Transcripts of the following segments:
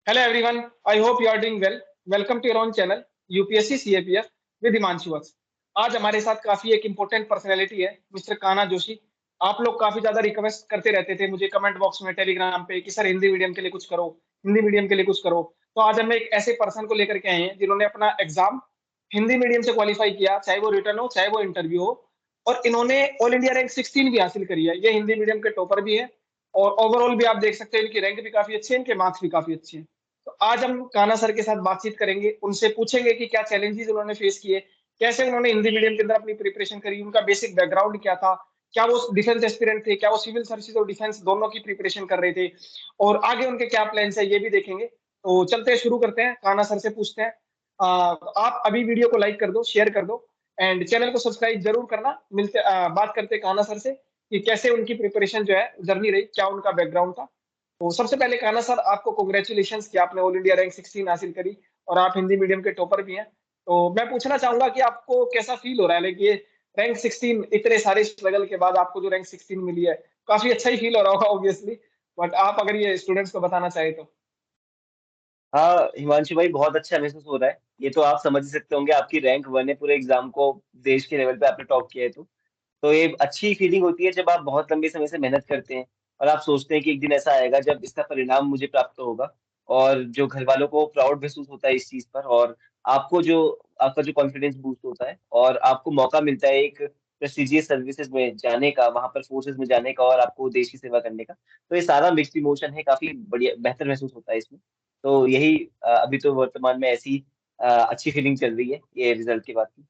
Hello everyone, I hope you are doing well. Welcome to your own channel UPSC CAPF with Himanshu वत्स। आज हमारे साथ काफी एक important personality है मिस्टर कान्हा जोशी। आप लोग काफी ज्यादा रिक्वेस्ट करते रहते थे मुझे कमेंट बॉक्स में टेलीग्राम पे कि सर हिंदी मीडियम के लिए कुछ करो, हिंदी मीडियम के लिए कुछ करो। तो आज हम एक ऐसे पर्सन को लेकर के आए हैं जिन्होंने अपना एग्जाम हिंदी मीडियम से क्वालिफाई किया, चाहे वो रिटर्न हो चाहे वो इंटरव्यू हो, और इन्होंने ऑल इंडिया रैंक 16 भी हासिल करी है। ये हिंदी मीडियम के टॉपर भी है और ओवरऑल भी आप देख सकते हैं इनकी रैंक भी काफी अच्छी है, इनके मार्क्स भी काफी अच्छे हैं। तो आज हम कान्हा सर के साथ बातचीत करेंगे, उनसे पूछेंगे कि क्या चैलेंजेस उन्होंने फेस किए, कैसे उन्होंने हिंदी मीडियम के अंदर अपनी प्रिपरेशन करी, उनका बेसिक बैकग्राउंड क्या था, क्या वो डिफेंस एस्पिरेंट थे, क्या वो सिविल सर्विसेज और डिफेंस दोनों की प्रिपरेशन कर रहे थे, और आगे उनके क्या प्लान्स है ये भी देखेंगे। तो चलते हैं, शुरू करते हैं, कान्हा सर से पूछते हैं। आप अभी वीडियो को लाइक कर दो, शेयर कर दो एंड चैनल को सब्सक्राइब जरूर करना। बात करते हैं कान्हा सर से कि कैसे उनकी प्रिपरेशन जो है जर्नी रही, क्या उनका बैकग्राउंड था। तो सबसे पहले कान्हा सर आपको कॉन्ग्रेचुलेशन कि आपने ऑल इंडिया रैंक 16 हासिल करी और आप हिंदी मीडियम के टॉपर भी हैं। तो मैं पूछना चाहूंगा कि आपको कैसा फील हो रहा है, लाइक ये रैंक 16 इतने सारे स्ट्रगल के बाद आपको जो रैंक 16 मिली है, काफी अच्छा ही फील हो रहा होगा ऑब्वियसली, बट आप अगर ये स्टूडेंट्स को बताना चाहे तो। हाँ, हिमांशु भाई बहुत अच्छा महसूस हो रहा है। ये तो आप समझ ही सकते होंगे, आपकी रैंक 1 है पूरे एग्जाम को, देश के लेवल पे आपने टॉप किया है तो ये अच्छी फीलिंग होती है जब आप बहुत लंबे समय से मेहनत करते हैं और आप सोचते हैं कि एक दिन ऐसा आएगा जब इसका परिणाम मुझे प्राप्त होगा। और जो घर वालों को प्राउड महसूस होता है इस चीज पर, और आपको जो आपका जो कॉन्फिडेंस बूस्ट होता है और आपको मौका मिलता है एक प्रेस्टिजियस सर्विसेज में जाने का, वहां पर फोर्सेज में जाने का और आपको देश की सेवा करने का। तो ये सारा मिक्स्ड इमोशन है, काफी बढ़िया बेहतर महसूस होता है इसमें। तो यही अभी तो वर्तमान में ऐसी अच्छी फीलिंग चल रही है ये रिजल्ट के बाद की।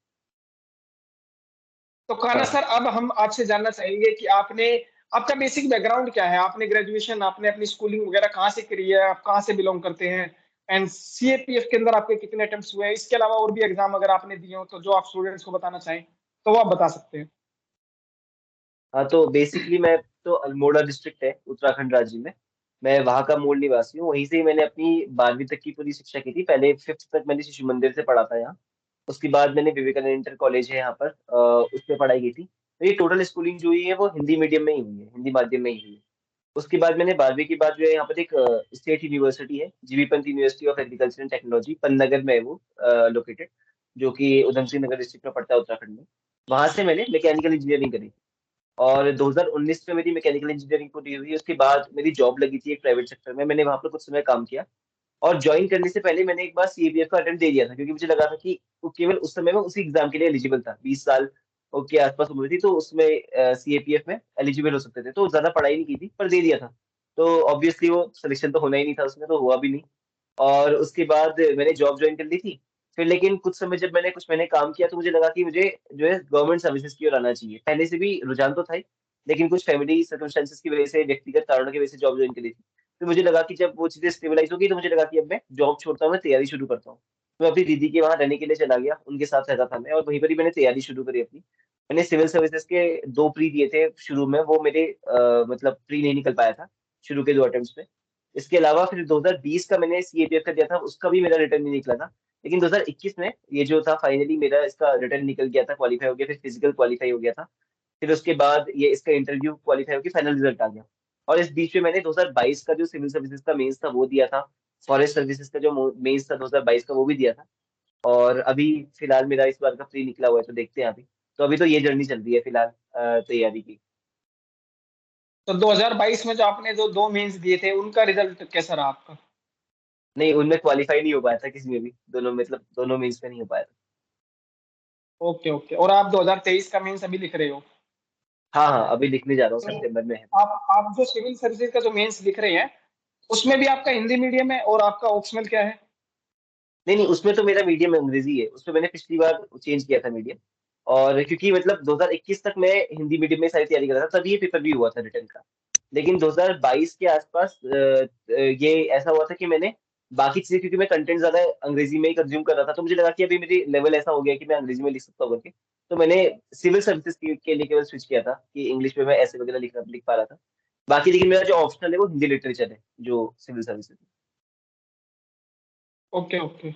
तो कान्हा हाँ। सर अब हम आपसे जानना चाहेंगे कि आपने, आपका बेसिक बैकग्राउंड क्या है, आपने ग्रेजुएशन, आपने अपनी स्कूलिंग वगैरह कहाँ से करी है, आप कहाँ से बिलोंग करते हैं, एंड सीएपीएफ के अंदर आपके कितने अटेम्प्ट्स हुए हैं, इसके अलावा और भी एग्जाम अगर आपने दिए हो तो जो आप स्टूडेंट्स को बताना चाहें तो वो आप बता सकते हैं। हाँ, तो बेसिकली मैं तो अल्मोड़ा डिस्ट्रिक्ट है उत्तराखंड राज्य में। मैं वहाँ का मूल निवासी हूँ। वहीं से ही मैंने अपनी 12वीं तक की पूरी शिक्षा की थी। पहले 5th तक मैंने शिशु मंदिर से पढ़ा था यहाँ। उसके बाद मैंने विवेकानंद इंटर कॉलेज है यहाँ पर, उसमें पढ़ाई की थी। तो ये टोटल स्कूलिंग जो हुई है वो हिंदी मीडियम में ही हुई है, हिंदी माध्यम में ही हुई है। उसके बाद मैंने 12वीं के बाद जो है यहाँ पर एक स्टेट यूनिवर्सिटी है, GB Pant university of agriculture and technology, Pantnagar में है वो लोकेटेड, जो कि उधम सिंह नगर डिस्ट्रिक्ट में पड़ता है उत्तराखंड में। वहां से मैंने मैकेनिकल इंजीनियरिंग करी और 2019 में मेरी मैकेनिकल इंजीनियरिंग पूरी हुई। उसके बाद मेरी जॉब लगी थी एक प्राइवेट सेक्टर में, मैंने वहां पर कुछ समय काम किया। और ज्वाइन करने से पहले मैंने एक बार सीएपीएफ का अटेम्प्ट दे दिया था, क्योंकि मुझे लगा था कि वो केवल उस समय में उसी एग्जाम के लिए एलिजिबल था। 20 साल के आसपास उम्र थी, तो उसमें सीएपीएफ में एलिजिबल हो सकते थे, तो ज्यादा पढ़ाई नहीं की थी पर दे दिया था। तो ऑब्वियसली वो सिलेक्शन तो होना ही नहीं था उसमें, तो हुआ भी नहीं। और उसके बाद मैंने जॉब ज्वाइन कर ली थी। फिर लेकिन कुछ समय जब मैंने कुछ महीने काम किया तो मुझे लगा कि मुझे जो है गवर्नमेंट सर्विसेज की ओर आना चाहिए। पहले से भी रुझान तो था ही, लेकिन कुछ फैमिली सर्कमस्टेंसेस की वजह से, व्यक्तिगत कारणों की वजह से जॉब ज्वाइन कर ली थी। फिर मुझे लगा कि जब वो चीजें स्टेबलाइज होगी तो मुझे लगा कि अब मैं जॉब छोड़ता हूँ, मैं तैयारी शुरू करता हूँ। तो मैं अपनी दीदी के वहाँ रहने के लिए चला गया, उनके साथ रहता था मैं, और वहीं पर ही मैंने तैयारी शुरू करी अपनी। मैंने सिविल सर्विसेज के 2 प्री दिए थे शुरू में, वो मेरे मतलब प्री नहीं निकल पाया था शुरू के 2 अटेम्प्ट में। इसके अलावा फिर 2020 का मैंने सीएपीएफ का दिया था, उसका भी मेरा रिटर्न नहीं निकला था। लेकिन 2021 में ये जो था फाइनली मेरा इसका रिटर्न निकल गया था, क्वालिफाई हो गया, फिर फिजिकल क्वालिफाई हो गया था। फिर उसके बाद ये इसका इंटरव्यू क्वालिफाई होकर फाइनल रिजल्ट आ गया। और इस बीच में मैंने 2022 का जो सिविल सर्विसेज का मेंस था वो दिया था। फॉरेस्ट सर्विसेज का जो मेंस था 2022 का, वो भी दिया था। और अभी फिलहाल मेरा इस बार का प्री निकला हुआ है, तो देखते हैं अभी। तो अभी तो ये जर्नी चल रही है फिलहाल तैयारी की। तो 2022 में जो आपने जो दो मेंस दिए थे उनका रिजल्ट कैसा रहा आपका? नहीं, उनमें क्वालिफाई नहीं हो पाया था किसी में भी, दोनों मतलब दोनों मेंस में नहीं हो पाया था। ओके ओके, और आप 2023 का मेंस अभी लिख रहे हो? हाँ हाँ, अभी लिखने जा रहा हूँ, तो सितंबर में है। आप जो सिविल सर्विसेज का जो मेंस लिख रहे हैं उसमें भी आपका हिंदी मीडियम है और आपका ऑप्शनल क्या है? नहीं नहीं, उसमें तो मेरा मीडियम अंग्रेजी है, उसमें मैंने पिछली बार चेंज किया था मीडियम। और क्योंकि मतलब 2021 तक मैं हिंदी मीडियम में सारी तैयारी कर रहा था, तभी ये पेपर भी हुआ था रिटर्न का। लेकिन 2022 के आसपास ये ऐसा हुआ था कि मैंने बाकी चीजें, क्योंकि मैं कंटेंट ज्यादा अंग्रेजी में ही कंज्यूम कर रहा था, तो मुझे लगा कि अभी मेरी लेवल ऐसा हो गया कि मैं अंग्रेजी में लिख सकता हूँ करके। तो मैंने सिविल सर्विसेज के लिए केवल स्विच किया था कि इंग्लिश में मैं ऐसे वगैरह लिख पा रहा था। बाकी लेकिन मेरा जो ऑप्शनल है वो हिंदी लिटरेचर है, जो सिविल सर्विसेज। Okay okay.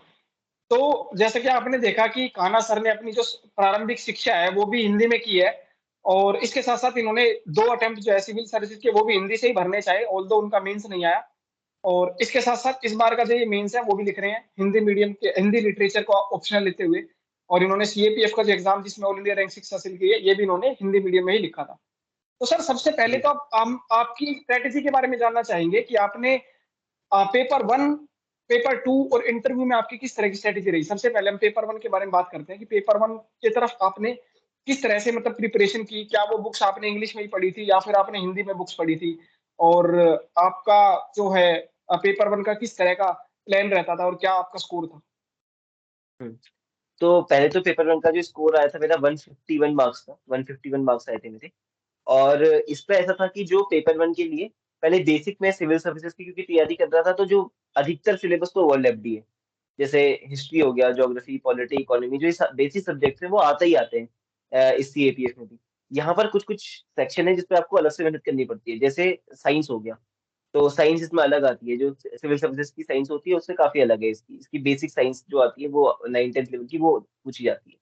तो जैसे कि आपने देखा कि कान्हा सर ने अपनी जो प्रारंभिक शिक्षा है वो भी हिंदी में की है, और इसके साथ साथ इन्होंने दो अटेम्प्ट जो है सिविल सर्विसेज के वो भी हिंदी से ही भरने चाहे, ऑल्दो उनका मेंस नहीं आया। और इसके साथ-साथ इस बार का जो ये मेंस है वो भी लिख रहे हैं हिंदी मीडियम के हिंदी लिटरेचर को ऑप्शनल लेते हुए और इन्होंने सीएपीएफ का जो एग्ज़ाम जिसमें ऑल इंडिया रैंक 6 हासिल की है, ये भी इन्होंने हिंदी मीडियम में ही लिखा था। तो सर सबसे पहले जी। तो आप हम आपकी स्ट्रैटेजी के बारे में जानना चाहेंगे कि आपने पेपर 1, पेपर 2 और इंटरव्यू में आपकी किस तरह की स्ट्रैटेजी रही? सबसे पहले हम पेपर 1 के बारे में बात करते हैं कि पेपर 1 की तरफ आपने किस तरह से मतलब प्रिपरेशन की? क्या वो बुक्स आपने इंग्लिश में ही पढ़ी थी या फिर आपने हिंदी में बुक्स पढ़ी थी? और आपका जो है पेपर 1 का किस तरह का प्लान रहता था और क्या आपका स्कोर था? हुँ। तो पहले तो पेपर 1 का जो स्कोर आया था मेरा 151 मार्क्स था, 151 मार्क्स आए थे मेरे। और इसमें ऐसा था कि जो पेपर 1 के लिए पहले बेसिक में सिविल सर्विसेज़ की क्योंकि तैयारी कर रहा था, तो जो अधिकतर सिलेबस तो ओवरलैप्ड ही है। जैसे हिस्ट्री हो गया, ज्योग्राफी, पॉलिटी, इकोनॉमी जो ये बेसिक सब्जेक्ट्स हैं वो आते ही आते हैं इस सीएपीएफ में भी। यहाँ पर कुछ-कुछ सेक्शन है जिस पे आपको अलग से मेहनत करनी पड़ती है। जैसे साइंस हो गया, तो साइंस इसमें अलग आती है, जो सिविल सर्विसेज़ की साइंस होती है उससे काफ़ी अलग है इसकी। इसकी बेसिक साइंस जो आती है वो 9th-10th लेवल की वो पूछी जाती है।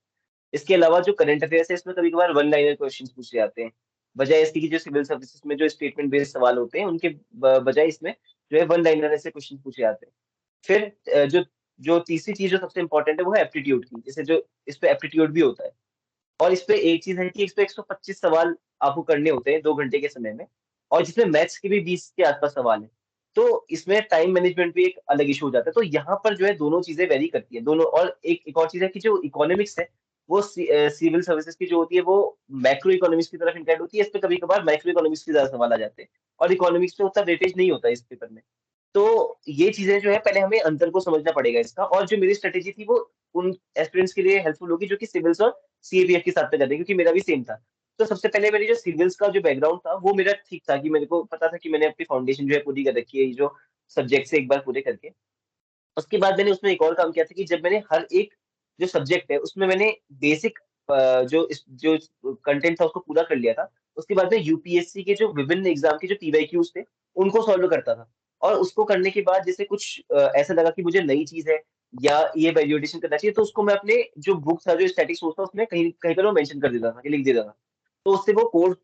इसके अलावा जो करंट अफेयर्स है इसमें कभी-कभार वन लाइनर क्वेश्चन्स पूछे जाते हैं। बजाय इसके कि जो सिविल सर्विसेज में जो स्टेटमेंट बेस्ड सवाल होते हैं उनके बजाय इसमें जो है वन लाइनर ऐसे क्वेश्चन पूछे जाते हैं। फिर जो जो तीसरी चीज़ जो सबसे इम्पोर्टेंट है वो है एप्टीट्यूड की। जैसे जो इस पे एप्टीट्यूड भी होता है और इस पे एक चीज़ है कि इस पे 125 सवाल आपको करने होते हैं 2 घंटे के समय में और जिसमें मैथ्स के भी 20 के आस-पास सवाल हैं। तो इसमें टाइम मैनेजमेंट भी एक अलग इश्यू हो जाता है। तो यहाँ पर जो है दोनों चीज़ें वेरी करती हैं। दोनों और एक और चीज़ है कि जो इकोनॉमिक्स है वो सिविल सर्विसेज की जो होती है वो मैक्रो इकोनॉमिक्स की तरफ इंक्लाइंड होती है। इस पे कभी-कभार माइक्रो इकोनॉमिक्स के ज़्यादा सवाल आ जाते हैं और इकोनॉमिक्स पे उतना वेटेज नहीं होता है इस पेपर में। तो ये चीज़ें जो है पहले हमें अंतर को समझना पड़ेगा इसका और जो मेरी स्ट्रैटेजी थी वो उन एस्पिरेंट्स के लिए हेल्पफुल होगी जो कि सिविल्स और सीएबीएफ के साथ में जाते हैं क्योंकि मेरा भी सेम था। तो सबसे पहले मेरी जो सिविल्स का जो बैकग्राउंड था वो मेरा ठीक था कि मेरे को पता था कि मैंने अपनी फाउंडेशन जो है पूरी कर रखी है, ये जो सब्जेक्ट्स है एक बार पूरे करके। उसके बाद मैंने उसमें एक और काम किया था कि जब मैंने हर एक जो सब्जेक्ट है उसमें मैंने बेसिक जो कंटेंट था उसको पूरा कर लिया था। उसके बाद मैं यूपीएससी के जो विभिन्न एग्ज़ाम के जो पीवाईक्यूज़ थे, उनको सॉल्व करता था। और उसको करने के बाद जैसे कुछ ऐसा लगा कि मुझे नई चीज़ है या ये वैल्यूएशन करना चाहिए, तो उसको मैं अपने जो बुक था, जो स्टैटिक सोर्स था, उसमें कहीं कहीं पर वो मेंशन कर देता था कि लिख देता था। तो उससे वो कोर्स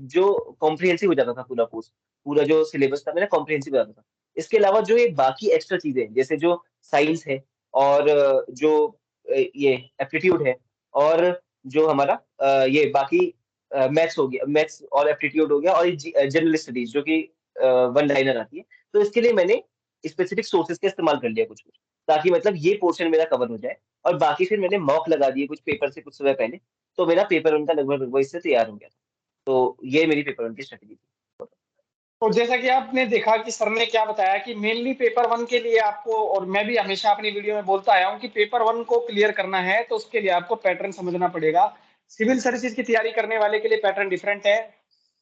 जो कॉम्प्रिहेंसिव हो जाता था पूरा कोर्स। पूरा जो सिलेबस था मेरा कॉम्प्रिहेंसिव हो जाता था। इसके अलावा जो ये बाकी एक्स्ट्रा चीज़ें, जैसे जो साइंस है और जो ये एप्टीट्यूड है और जो हमारा ये बाकी मैथ्स हो गया, मैथ्स और एप्टीट्यूड हो गया और ये जनरल स्टडीज़ जो कि वन लाइनर आती है। तो इसके लिए मैंने स्पेसिफिक सोर्सेज़ का इस्तेमाल कर लिया कुछ-कुछ, ताकि मतलब ये पोर्शन मेरा कवर हो जाए और बाकी फिर मैंने मॉक लगा दिए कुछ पेपर से कुछ समय पहले, तो मेरा पेपर उनका लगभग-लगभग इससे तैयार हो गया था। तो ये मेरी पेपर वन की स्ट्रैटेजी थी। तो जैसा कि आपने देखा कि सर ने क्या बताया कि मेनली पेपर 1 के लिए आपको और मैं भी हमेशा अपनी वीडियो में बोलता आया हूँ कि पेपर 1 को क्लियर करना है तो उसके लिए आपको पैटर्न समझना पड़ेगा। सिविल सर्विसेज की तैयारी करने वाले के लिए पैटर्न डिफरेंट है,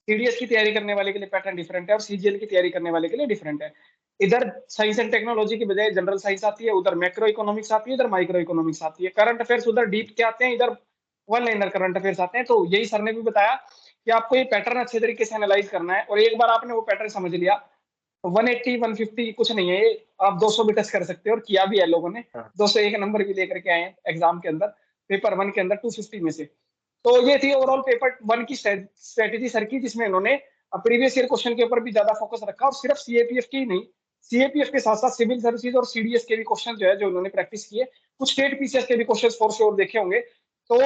सीडीएस की तैयारी करने वाले के लिए पैटर्न डिफरेंट है और सीजीएल की तैयारी करने वाले के लिए डिफरेंट है। इधर साइंस एंड टेक्नोलॉजी की बजाय जनरल साइंस आती है, उधर मैक्रो इकोनॉमिक्स आती है, इधर माइक्रो इकोनॉमिक्स आती है। करंट अफेयर्स उधर डीप के आते हैं, इधर वन लाइनर करंट अफेयर्स आते हैं। तो यही सर ने भी बताया कि आपको ये पैटर्न अच्छे तरीके से एनालाइज करना है और एक बार आपने वो पैटर्न समझ लिया, तो 180, 150 कुछ नहीं है ये, आप 200 भी टच कर सकते हो और किया भी है लोगों ने। हाँ। 201 नंबर भी लेकर के आए हैं एग्जाम के अंदर, पेपर 1 के अंदर 250 में से। तो ये थी ओवरऑल पेपर 1 की स्ट्रेटेजी सर की, जिसमें इन्होंने प्रीवियस ईयर क्वेश्चन के ऊपर भी ज्यादा फोकस रखा और सिर्फ सीएपीएफ की ही नहीं, सीएपीएफ के साथ साथ सिविल सर्विसेज और सीडीएस के भी क्वेश्चन जो है जो उन्होंने प्रैक्टिस किए, कुछ स्टेट पीसीएस के भी क्वेश्चन फॉर श्योर देखे होंगे। तो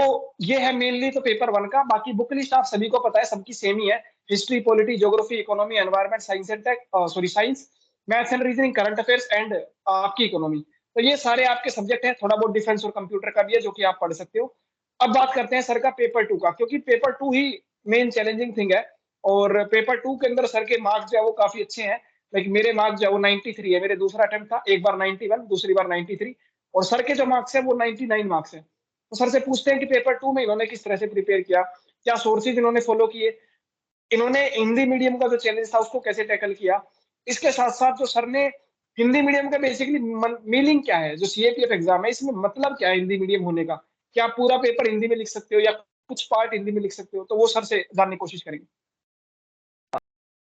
ये है मेनली तो पेपर 1 का। बाकी बुक लिस्ट आप सभी को पता है, सबकी सेम ही है। History, polity, geography, economy, environment, science and tech, sorry science, maths and reasoning, current affairs and आपकी इकोनॉमी। तो ये सारे आपके सब्जेक्ट हैं। थोड़ा बहुत डिफेंस और कंप्यूटर का भी है जो कि आप पढ़ सकते हो। अब बात करते हैं सर का पेपर 2 का, क्योंकि पेपर 2 ही मेन चैलेंजिंग थिंग है और पेपर 2 के अंदर सर के मार्क्स जो है वो काफी अच्छे हैं। लाइक मेरे मार्क्स जो है वो 93 है, मेरे दूसरा अटेम्प्ट था, एक बार 91, दूसरी बार 93 और सर के जो मार्क्स है वो 99 मार्क्स है। तो सर से पूछते हैं कि पेपर 2 में इन्होंने किस तरह से प्रिपेयर किया, क्या सोर्सेज इन्होंने फॉलो किए, इन्होंने हिंदी मीडियम का जो चैलेंज था उसको कैसे टैकल किया। इसके साथ साथ जो सर ने हिंदी मीडियम का बेसिकली मीनिंग क्या है, जो सीएपीएफ एग्जाम है इसमें मतलब क्या है हिंदी मीडियम होने का, क्या आप पूरा पेपर हिंदी में लिख सकते हो या कुछ पार्ट हिंदी में लिख सकते हो, तो वो सर से जानने की कोशिश करेंगे।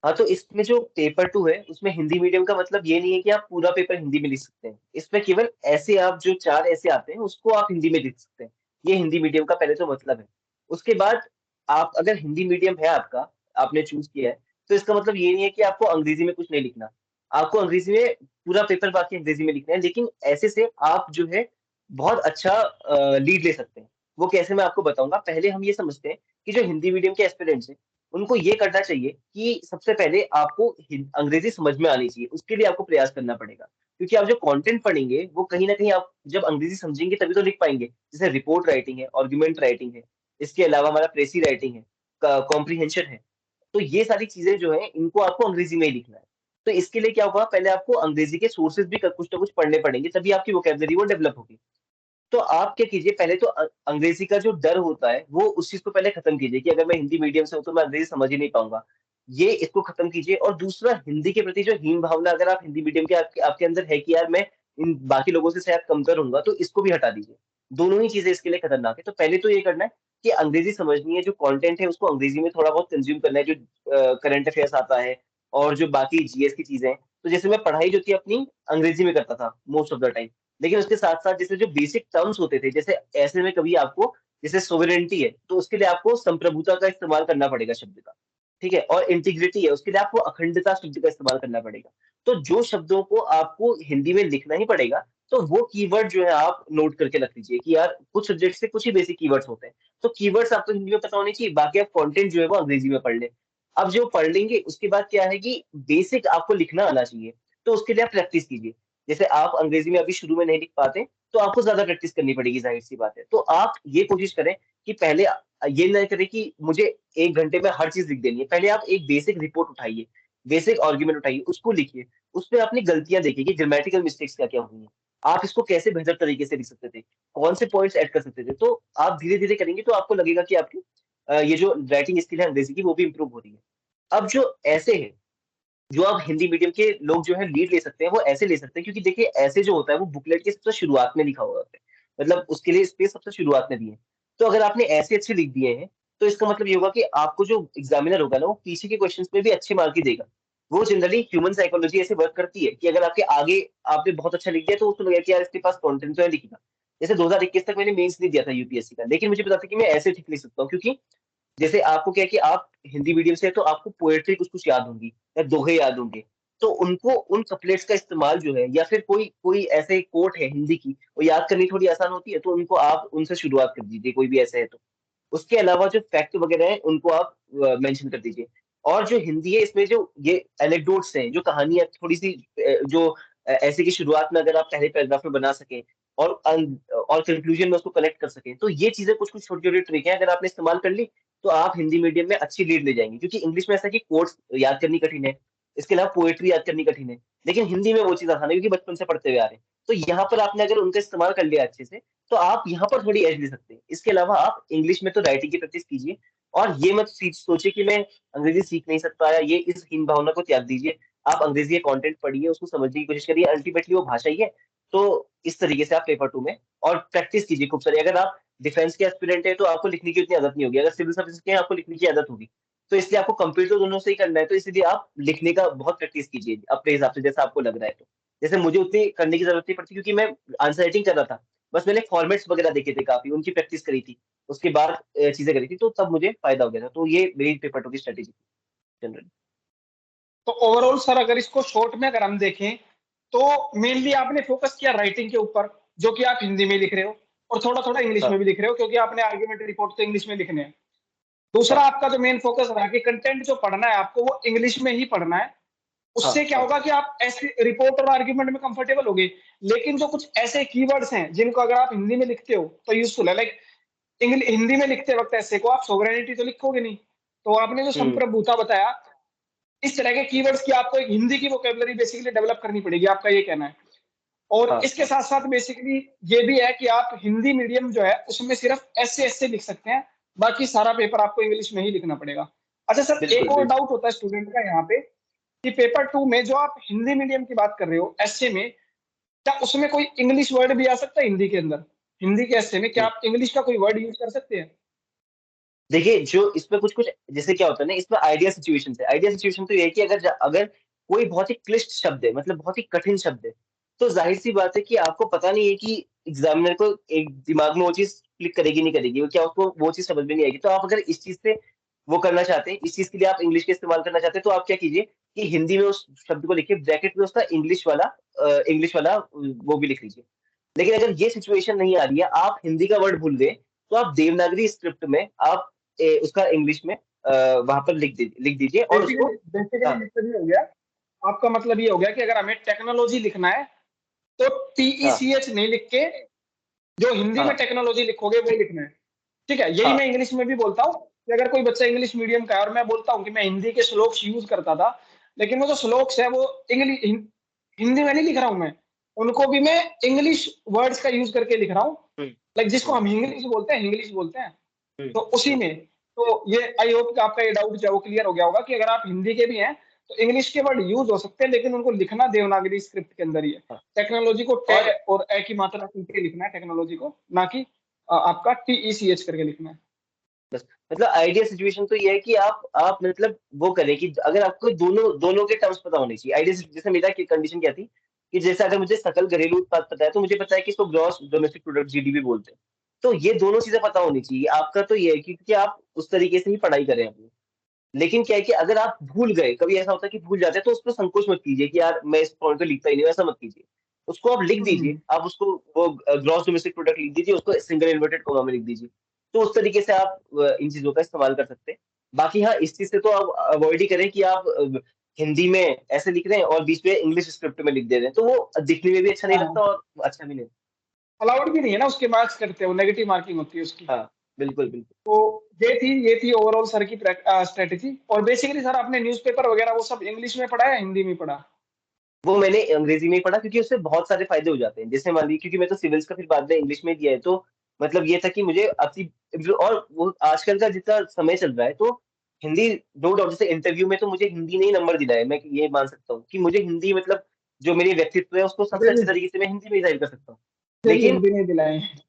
हाँ, तो इसमें जो पेपर 2 है, उसमें हिंदी मीडियम का मतलब ये नहीं है कि आप पूरा पेपर हिंदी में लिख सकते हैं। इसमें केवल ऐसे आप जो 4 ऐसे आते हैं, उसको आप हिंदी में लिख सकते हैं। ये हिंदी मीडियम का पहले तो मतलब है। उसके बाद आप अगर हिंदी मीडियम है आपका, आपने चूज़ किया है, तो इसका मतलब ये नहीं है कि आपको अंग्रेज़ी में कुछ नहीं लिखना। आपको अंग्रेजी में पूरा पेपर बाकी अंग्रेजी में लिखना है, लेकिन ऐसे से आप जो है बहुत अच्छा लीड ले सकते हैं। वो कैसे मैं आपको बताऊंगा। पहले हम ये समझते हैं कि जो हिंदी मीडियम के एस्पिरेंट्स हैं उनको ये करना चाहिए कि सबसे पहले आपको अंग्रेजी समझ में आनी चाहिए, उसके लिए आपको प्रयास करना पड़ेगा। क्योंकि आप जो कंटेंट पढ़ेंगे वो कहीं ना कहीं आप जब अंग्रेजी समझेंगे तभी तो लिख पाएंगे। जैसे रिपोर्ट राइटिंग है, आर्गुमेंट राइटिंग है, इसके अलावा हमारा प्रेसी राइटिंग है, कॉम्प्रीहेंशन है। तो ये सारी चीजें जो है इनको आपको अंग्रेजी में ही लिखना है। तो इसके लिए क्या होगा, पहले आपको अंग्रेजी के सोर्सेज भी कुछ ना कुछ पढ़ने पड़ेंगे, तभी आपकी वोकेबलरी वो डेवलप होगी। तो आप क्या कीजिए, पहले तो अंग्रेजी का जो डर होता है वो उस चीज को पहले खत्म कीजिए कि अगर मैं हिंदी मीडियम से हूँ तो मैं अंग्रेजी समझ ही नहीं पाऊंगा। ये इसको खत्म कीजिए। और दूसरा, हिंदी के प्रति जो हीन भावना अगर आप हिंदी मीडियम के आपके अंदर है कि यार मैं इन बाकी लोगों से शायद कमतर हूंगा, तो इसको भी हटा दीजिए। दोनों ही चीजें इसके लिए खतरनाक है। तो पहले तो ये करना है कि अंग्रेजी समझनी है, जो कंटेंट है उसको अंग्रेजी में थोड़ा बहुत कंज्यूम करना है, जो करंट अफेयर्स आता है और जो बाकी जीएस की चीजें हैं। तो जैसे मैं पढ़ाई जो थी अपनी अंग्रेजी में करता था मोस्ट ऑफ द टाइम, लेकिन उसके साथ साथ जैसे जो बेसिक टर्म्स होते थे, जैसे ऐसे में कभी आपको, जैसे सोवरेनिटी है तो उसके लिए आपको संप्रभुता का इस्तेमाल करना पड़ेगा शब्द का। ठीक है। और इंटीग्रिटी है, उसके लिए आपको अखंडता शब्द का इस्तेमाल करना पड़ेगा। तो जो शब्दों को आपको हिंदी में लिखना ही पड़ेगा, तो वो कीवर्ड जो है आप नोट करके रख लीजिए कि यार कुछ सब्जेक्ट से कुछ ही बेसिक कीवर्ड्स होते हैं। तो कीवर्ड्स आपको हिंदी में पता होने चाहिए, बाकी आप कंटेंट जो है वो अंग्रेजी में पढ़ लें। अब जो पढ़ लेंगे उसके बाद क्या है कि बेसिक आपको लिखना आना चाहिए। तो उसके लिए आप प्रैक्टिस कीजिए। जैसे आप अंग्रेजी में अभी शुरू में नहीं लिख पाते, तो आपको ज्यादा प्रैक्टिस करनी पड़ेगी, जाहिर सी बात है। तो आप ये कोशिश करें कि पहले ये ना करें कि मुझे 1 घंटे में हर चीज लिख देनी है। पहले आप एक बेसिक रिपोर्ट उठाइए, बेसिक आर्ग्यूमेंट उठाइए, उसको लिखिए। उसमें अपनी गलतियां देखिए कि ग्रामेटिकल मिस्टेक्स क्या क्या हुई हैं, आप इसको कैसे बेहतर तरीके से लिख सकते थे, कौन से पॉइंट्स ऐड कर सकते थे। तो आप धीरे धीरे करेंगे तो आपको लगेगा कि आपकी ये जो राइटिंग स्किल है अंग्रेजी की वो भी इंप्रूव हो रही है। अब जो ऐसे है, जो आप हिंदी मीडियम के लोग जो है लीड ले सकते हैं, वो ऐसे ले सकते हैं, क्योंकि देखिए ऐसे जो होता है वो बुकलेट के सबसे शुरुआत में लिखा हुआ होता है, मतलब उसके लिए स्पेस सबसे शुरुआत में दी है। तो अगर आपने ऐसे अच्छे लिख दिए हैं, तो इसका मतलब ये होगा कि आपको जो एग्जामिनर होगा ना वो पीछे के क्वेश्चंस में भी अच्छे मार्क ही देगा। वो जनरली ह्यूमन साइकोलॉजी ऐसे वर्क करती है कि अगर आपके आगे आपने बहुत अच्छा लिख दिया तो उसको लगेगा कि यार इसके पास कंटेंट तो है लिखना। जैसे 2021 तक मैंने मेंस नहीं दिया था यूपीएससी का, लेकिन मुझे पता था कि मैं ऐसे ठीक लिख सकता हूँ, क्योंकि जैसे आपको क्या है कि आप हिंदी मीडियम से हैं, तो आपको पोएट्री कुछ कुछ याद होंगी या दोहे याद होंगे। तो उनको उन कपलेट्स का इस्तेमाल जो है, या फिर कोई कोई ऐसे कोट है हिंदी की, वो याद करनी थोड़ी आसान होती है, तो उनको आप उनसे शुरुआत कर दीजिए, कोई भी ऐसे है तो। उसके अलावा जो फैक्ट वगैरह है उनको आप मेंशन कर दीजिए। और जो हिंदी है इसमें जो ये एनेक्डोट्स हैं, जो कहानियां थोड़ी सी जो ऐसे की शुरुआत में अगर आप पहले पैराग्राफ में बना सकें और और कंक्लूजन में उसको कनेक्ट कर सकें, तो ये चीजें कुछ कुछ छोटी छोटी ट्रिक है, अगर आपने इस्तेमाल कर ली तो आप हिंदी मीडियम में अच्छी लीड ले जाएंगे। क्योंकि इंग्लिश में ऐसा है कि कोट्स याद करनी कठिन है, इसके अलावा पोएट्री याद करनी कठिन है, लेकिन हिंदी में वो चीज आसान है क्योंकि बचपन से पढ़ते हुए आ रहे हैं। तो यहाँ पर आपने अगर उनका इस्तेमाल कर लिया अच्छे से, तो आप यहाँ पर थोड़ी एज ले सकते हैं। इसके अलावा आप इंग्लिश में तो राइटिंग की प्रैक्टिस कीजिए, और ये मत सोचिए कि मैं अंग्रेजी सीख नहीं सकता, या ये इस हीन भावना को त्याग दीजिए। आप अंग्रेजी का कंटेंट पढ़िए, उसको समझने की कोशिश करिए, अल्टीमेटली वो भाषा ही है। तो इस तरीके से आप पेपर 2 में और प्रैक्टिस कीजिए खूब सारी। अगर आप डिफेंस के एस्पिरेंट है तो आपको लिखने की उतनी आदत नहीं होगी, अगर सिविल सर्विस के हैं आपको लिखने की आदत होगी। तो इसलिए आपको कंप्लीट तो दोनों से ही करना है, तो इसलिए आप लिखने का बहुत प्रैक्टिस कीजिए अपने हिसाब से, जैसा आपको लग रहा है। तो जैसे मुझे उतनी करने की जरूरत नहीं पड़ती, क्योंकि मैं आंसर राइटिंग कर रहा था, बस मैंने फॉर्मेट्स वगैरह देखे थे, काफी उनकी प्रैक्टिस करी थी, उसके बाद चीजें करी थी, तो तब मुझे फायदा हो गया था। तो ये मेरी पेपर 2 की स्ट्रेटेजी थी जनरली। तो ओवरऑल सर अगर इसको शॉर्ट में अगर हम देखें, तो मेनली आपने फोकस किया राइटिंग के ऊपर, जो कि आप हिंदी में लिख रहे हो, और थोड़ा थोड़ा इंग्लिश हाँ में भी लिख रहे हो, क्योंकि आपने आर्ग्यूमेंट रिपोर्ट तो इंग्लिश में लिखने हैं। दूसरा हाँ आपका जो मेन फोकस रहा कि कंटेंट जो पढ़ना है आपको वो इंग्लिश में ही पढ़ना है। हाँ उससे क्या हाँ होगा कि आप ऐसे रिपोर्ट और आर्ग्यूमेंट में कंफर्टेबल होगे। लेकिन जो कुछ ऐसे कीवर्ड्स हैं जिनको अगर आप हिंदी में लिखते हो तो यूजफुल है, लाइक हिंदी में लिखते वक्त ऐसे को आप सोवरेनिटी तो लिखोगे नहीं। तो आपने जो हम्म संप्रभुता बताया, इस तरह के कीवर्ड्स की आपको एक हिंदी की वोकेबलरी बेसिकली डेवलप करनी पड़ेगी, आपका ये कहना है। और हाँ इसके हाँ साथ साथ बेसिकली ये भी है कि आप हिंदी मीडियम जो है उसमें सिर्फ ऐसे लिख सकते हैं, बाकी सारा पेपर आपको इंग्लिश में ही लिखना पड़ेगा। अच्छा सर, बिल्कुल एक और बिल्कुल। डाउट होता है स्टूडेंट का यहाँ पे कि पेपर 2 में जो आप हिंदी मीडियम की बात कर रहे हो ऐसे में, क्या उसमें कोई इंग्लिश वर्ड भी आ सकता है हिंदी के अंदर? हिंदी के ऐसे में क्या हम्म। आप इंग्लिश का कोई वर्ड यूज कर सकते हैं? देखिए जो इसमें कुछ कुछ जैसे क्या होता है ना, इसमें आइडिया सिचुएशन है। आइडिया सिचुएशन तो ये है कि अगर अगर कोई बहुत ही क्लिष्ट शब्द है, मतलब बहुत ही कठिन शब्द है, तो जाहिर सी बात है कि आपको पता नहीं है कि एग्जामिनर को एक दिमाग में वो चीज क्लिक करेगी नहीं करेगी, वो क्या उसको वो चीज समझ में नहीं आएगी। तो आप अगर इस चीज से वो करना चाहते हैं, इस चीज के लिए आप इंग्लिश का इस्तेमाल करना चाहते हैं, तो आप क्या कीजिए कि हिंदी में उस शब्द को लिखिए, ब्रैकेट में उसका इंग्लिश वाला वो भी लिख लीजिए। लेकिन अगर ये सिचुएशन नहीं आ रही है, आप हिंदी का वर्ड भूल गए, तो आप देवनागरी स्क्रिप्ट में आप उसका इंग्लिश में वहां पर लिख दीजिए और उसको। बेसिकली बेसिकली हाँ, मतलब ये हो गया, आपका मतलब ये हो गया कि अगर हमें टेक्नोलॉजी लिखना है तो हाँ, TECH नहीं लिख के जो हिंदी में हाँ, टेक्नोलॉजी लिखोगे वो लिखना है। ठीक है, यही हाँ, मैं इंग्लिश में भी बोलता हूँ कि अगर कोई बच्चा इंग्लिश मीडियम का है और मैं बोलता हूँ कि मैं हिंदी के श्लोक्स यूज करता था, लेकिन वो जो श्लोक्स है वो इंग्लिश हिंदी में नहीं लिख रहा हूँ मैं, उनको भी मैं इंग्लिश वर्ड्स का यूज करके लिख रहा हूँ, हुँ, लाइक जिसको हुँ, हम इंग्लिश बोलते हैं, हुँ, तो उसी हुँ, में। तो ये आई होप कि आपका ये डाउट जो है वो क्लियर हो गया होगा कि अगर आप हिंदी के भी हैं तो इंग्लिश के वर्ड यूज हो सकते हैं, लेकिन उनको लिखना देवनागरी स्क्रिप्ट के अंदर ही है। हाँ। टेक्नोलॉजी को टे और और ए की मात्रा सुन के लिखना है टेक्नोलॉजी को, ना कि आपका TECH करके लिखना है। बस, मतलब आइडियल सिचुएशन तो ये है कि आप मतलब वो करें कि अगर आपको दोनों दोनों के टर्म्स पता होने चाहिए। आइडियल जैसे मेरा कंडीशन क्या थी कि जैसे अगर मुझे सकल घरेलू उत्पाद पता है, तो मुझे पता है कि इसको ग्रॉस डोमेस्टिक प्रोडक्ट GDP बोलते हैं। तो ये दोनों चीजें पता होनी चाहिए आपका। तो ये है कि आप उस तरीके से ही पढ़ाई करें अपनी। लेकिन क्या है कि अगर आप भूल गए, कभी ऐसा होता है कि भूल जाते हैं, तो उसको संकोच मत कीजिए कि यार मैं इस पॉइंट को लिखता ही नहीं हूं, ऐसा मत कीजिए। उसको आप लिख दीजिए, हुँ, आप उसको वो ग्रॉस डोमेस्टिक प्रोडक्ट लिख दीजिए, उसको सिंगल इन्वर्टेड कॉमा में लिख दीजिए। तो उस तरीके से आप इन चीजों का इस्तेमाल कर सकते हैं। बाकी हाँ, इस चीज से तो आप अवॉइड ही करें कि आप हिंदी में ऐसे लिख रहे हैं और बीच में इंग्लिश स्क्रिप्ट में लिख दे रहे हैं, तो वो दिखने में भी अच्छा नहीं हाँ, लगता और अच्छा भी नहीं। अलाउड भी नहीं है ना, उसके मार्क्स कटते हैं, वो नेगेटिव मार्किंग होती है उसकी। हाँ, बिल्कुल, बिल्कुल। तो ये थी ओवरऑल सर की स्ट्रेटजी। और बेसिकली सर आपने न्यूज़पेपर वगैरह वो सब इंग्लिश में पढ़ा या हिंदी में पढ़ा? वो मैंने अंग्रेजी में ही पढ़ा क्योंकि उससे बहुत सारे फायदे हो जाते हैं। जैसे मान लीजिए, क्योंकि मैं तो सिविल्स का फिर बाद में इंग्लिश में दिया है, तो मतलब ये था कि मुझे अपनी और वो आजकल का जितना समय चल रहा है, तो हिंदी नो डाउट, जैसे इंटरव्यू में तो मुझे हिंदी ने ही नंबर दिलाया है। मैं ये मान सकता हूँ कि मुझे हिंदी मतलब जो मेरे व्यक्तित्व है उसको सबसे मुझे भी अच्छे तरीके से मैं हिंदी में ही ज़ाहिर कर सकता हूँ। मुझे भी लेकिन हिंदी में दिलाए हैं।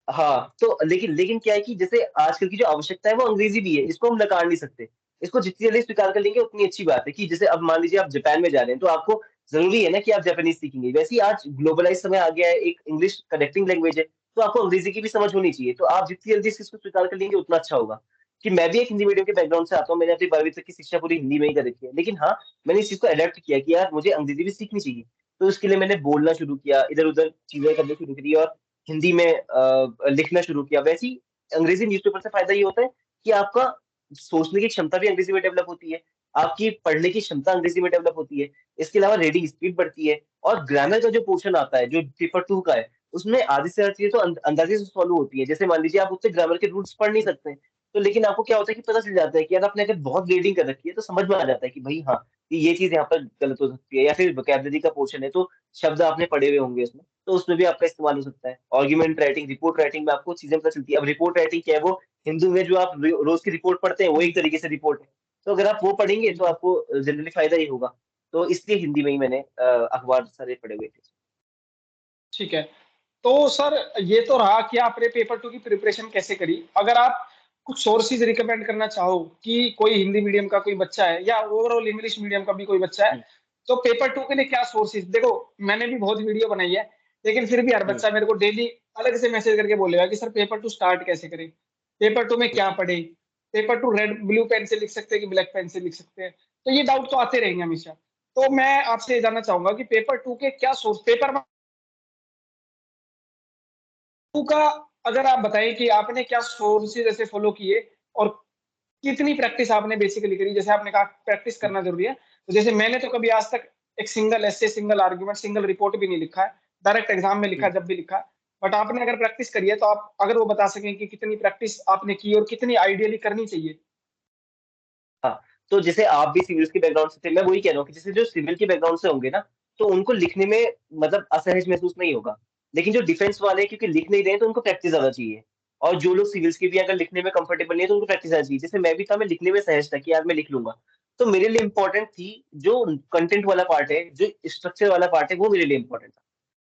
हाँ, तो लेकिन क्या है कि जैसे आजकल की जो आवश्यकता है वो अंग्रेज़ी भी है, इसको हम नकार नहीं सकते। इसको जितनी जल्दी स्वीकार कर लेंगे उतनी अच्छी बात है कि जैसे अब मान लीजिए आप जापान में जा रहे हैं, तो आपको ज़रूरी है ना कि आप जापानीज़ सीखेंगे। वैसे ही आज ग्लोबलाइज़ समय आ गया है, एक इंग्लिश कनेक्टिंग लैंग्वेज है, तो आपको अंग्रेज़ी की भी समझ होनी चाहिए। तो आप जितनी जल्दी इस चीज़ को स्वीकार कर लेंगे उतना अच्छा होगा। कि मैं भी एक हिंदी मीडियम के बैकग्राउंड से आता हूँ, मैंने अपनी 12वीं तक की शिक्षा पूरी हिंदी में ही कर रखी है। लेकिन हाँ, मैंने इस चीज़ को अडॉप्ट किया कि यार मुझे अंग्रेज़ी भी सीखनी चाहिए। तो उसके लिए मैंने बोलना शुरू किया, इधर-उधर चीज़ें करनी शुरू करी और हिंदी में लिखना शुरू किया। वैसे ही अंग्रेज़ी न्यूज़पेपर से फ़ायदा ये होता है कि आपका सोचने की क्षमता भी अंग्रेज़ी में डेवलप होती है, आपकी पढ़ने की क्षमता अंग्रेज़ी में डेवलप होती है। इसके अलावा रीडिंग स्पीड बढ़ती है और ग्रामर का जो पोर्शन आता है, जो पेपर 2 का है, उसमें आधी से ज़्यादा चीज़ें तो अंदाज़े से सॉल्व होती हैं। जैसे मान लीजिए आप उससे ग्रामर के रूल्स पढ़ नहीं सकते हैं, तो लेकिन आपको क्या होता है कि पता चल जाता है कि यार आपने अगर बहुत रीडिंग कर रखी है, तो समझ में आ जाता है कि भई हाँ, कि ये चीज़ यहाँ पर गलत हो सकती है या फिर वोकैब्युलरी का पोर्शन है, तो शब्द आपने पढ़े हुए होंगे उसमें। तो उसमें भी आपका इस्तेमाल हो सकता है। आर्गुमेंट राइटिंग, रिपोर्ट राइटिंग में आपको चीज़ें पता चलती है। अब रिपोर्ट राइटिंग क्या है, वो हिंदू में जो आप रोज़ की रिपोर्ट पढ़ते हैं, वो एक तरीके से रिपोर्ट है। तो अगर आप वो पढ़ेंगे तो आपको जनरली फ़ायदा ही होगा। तो इसलिए हिंदी में ही मैंने अखबार सारे पढ़े हुए थे। ठीक है। तो सर ये तो रहा कि आपने पेपर 2 की प्रिपरेशन कैसे करी। अगर आप कुछ सोर्सेज़ रिकमेंड करना चाहो कि कोई हिंदी मीडियम का कोई बच्चा है या ओवरऑल इंग्लिश मीडियम का भी कोई बच्चा है, हुँ, तो पेपर 2 के लिए क्या सोर्सेज़ देखो, मैंने भी बहुत वीडियो बनाई है, लेकिन फिर भी हर हुँ, बच्चा मेरे को डेली अलग से मैसेज करके बोलेगा कि सर पेपर 2 स्टार्ट कैसे करें? पेपर 2 में हुँ। क्या पढ़ें? पेपर 2 रेड ब्लू पेन से लिख सकते हैं कि ब्लैक पेन से लिख सकते हैं? तो ये डाउट तो आते रहेंगे हमेशा। तो मैं आपसे ये जानना चाहूँगा कि पेपर 2 के क्या सोर्स पेपर का अगर आप बताएँ कि आपने क्या सोर्सेज़ ऐसे फ़ॉलो किए और कितनी प्रैक्टिस आपने बेसिकली करी? जैसे आपने कहा प्रैक्टिस हुँ, करना ज़रूरी है। तो जैसे मैंने तो कभी आज तक एक सिंगल एसे, सिंगल आर्गुमेंट, सिंगल रिपोर्ट भी नहीं लिखा है। डायरेक्ट एग्ज़ाम में लिखा हुँ। है, जब भी लिखा है। बट आपने अगर प्रैक्टिस करी है, तो आप अगर वो बता सकें कि कितनी प्रैक्टिस आपने की और कितनी आइडियली करनी चाहिए? हाँ, तो जैसे आप भी सिविल्स के बैकग्राउंड से थे, मैं वही कह रहा हूँ कि जैसे जो सिविल के बैकग्राउंड से होंगे ना, तो उनको लिखने में मतलब असहज महसूस नहीं होगा। लेकिन जो डिफेंस वाले हैं, क्योंकि लिख नहीं रहे हैं, तो उनको प्रैक्टिस ज़्यादा चाहिए। और जो लोग सिविल्स के भी अगर लिखने में कंफर्टेबल नहीं है, तो उनको प्रैक्टिस ज़्यादा चाहिए। जैसे मैं भी था, मैं लिखने में सहज था कि यार मैं लिख लूँगा। तो मेरे लिए इम्पोर्टेंट थी जो कंटेंट वाला पार्ट है, जो स्ट्रक्चर वाला पार्ट है, वो मेरे लिए इम्पोर्टेंट था।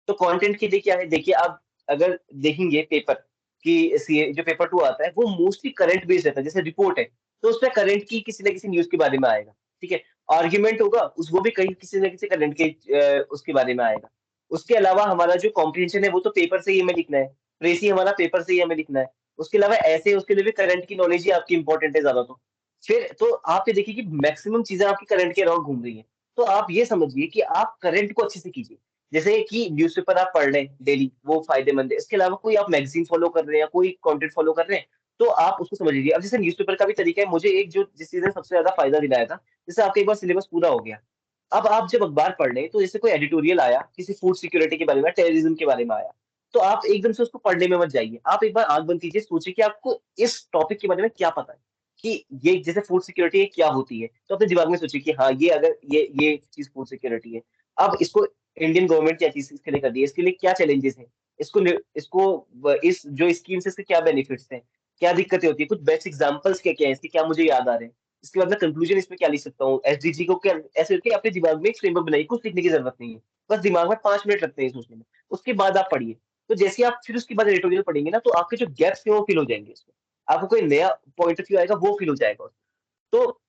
तो कंटेंट के लिए क्या है, देखिए आप अगर देखेंगे पेपर कि सीए जो पेपर 2 आता है, वो मोस्टली करंट बेस्ड रहता है। जैसे रिपोर्ट है, तो उसमें करंट की किसी न किसी न्यूज़ के बारे में आएगा, ठीक है? आर्गुमेंट होगा, उस वो भी कहीं किसी न किसी करंट के उसके बारे में आएगा। उसके अलावा हमारा जो कॉम्प्रिहेंशन है, वो तो पेपर से ही हमें लिखना है। ट्रेसी हमारा पेपर से ही हमें लिखना है। उसके अलावा ऐसे उसके लिए भी करंट की नॉलेज ही आपकी इम्पोर्टेंट है ज़्यादा तो। फिर तो आप ये देखिए कि मैक्सिमम चीज़ें आपकी करंट के अराउंड घूम रही हैं। तो आप ये समझिए कि आप करंट को अच्छे से कीजिए। जैसे कि न्यूज़पेपर आप पढ़ लें डेली, वो फ़ायदेमंद है। इसके अलावा कोई आप मैगज़ीन फ़ॉलो कर रहे हैं या कोई कंटेंट फ़ॉलो कर रहे हैं, तो आप उसको समझ लीजिए। अब जैसे न्यूज़पेपर का भी तरीका है, मुझे एक जो जिस चीज़ ने सबसे ज़्यादा फ़ायदा दिलाया था, जैसे आपका एक बार सिलेबस पूरा हो गया। अब आप जब अखबार पढ़ रहे हैं, तो जैसे कोई एडिटोरियल आया, किसी फूड सिक्योरिटी के बारे में, टेररिज़्म के बारे में आया, तो आप एकदम से उसको पढ़ने में मत जाइए। आप एक बार आँख बंद कीजिए, सोचिए कि आपको इस टॉपिक के बारे में क्या पता है, कि ये जैसे फूड सिक्योरिटी ये क्या होती है? तो अपने दिमाग में सोचिए कि हाँ, ये अगर ये चीज़ फूड सिक्योरिटी है। अब इसको इंडियन गवर्नमेंट क्या चीज़ इसके लिए कर रही है? इसके लिए क्या चैलेंजेस हैं? इसको इस जो स्कीम से इसके क्या बेनिफिट्स हैं? क्या दिक्कतें होती हैं? कुछ बेस्ट एग्ज़ाम्पल्स क्या-क्या हैं इसके, क्या मुझे याद आ रहे हैं? इसके बाद मैं कंक्लूजन इसमें क्या लिख सकता हूँ? एसडीजी को क्या ऐसे करके अपने दिमाग में एक फ्रेमवर्क बनाइए, कुछ लिखने की ज़रूरत नहीं है। बस दिमाग में 5 मिनट लगते हैं सोचने में। उसके बाद आप पढ़िए। तो जैसे ही आप फिर उसके बाद एडिटोरियल पढ़ेंगे ना, तो आपके जो गैप्स हैं वो फिल हो जाएँगे उसमें। आपको कोई नया पॉइंट ऑफ व्यू आएगा, वो फिल हो जाएगा। तो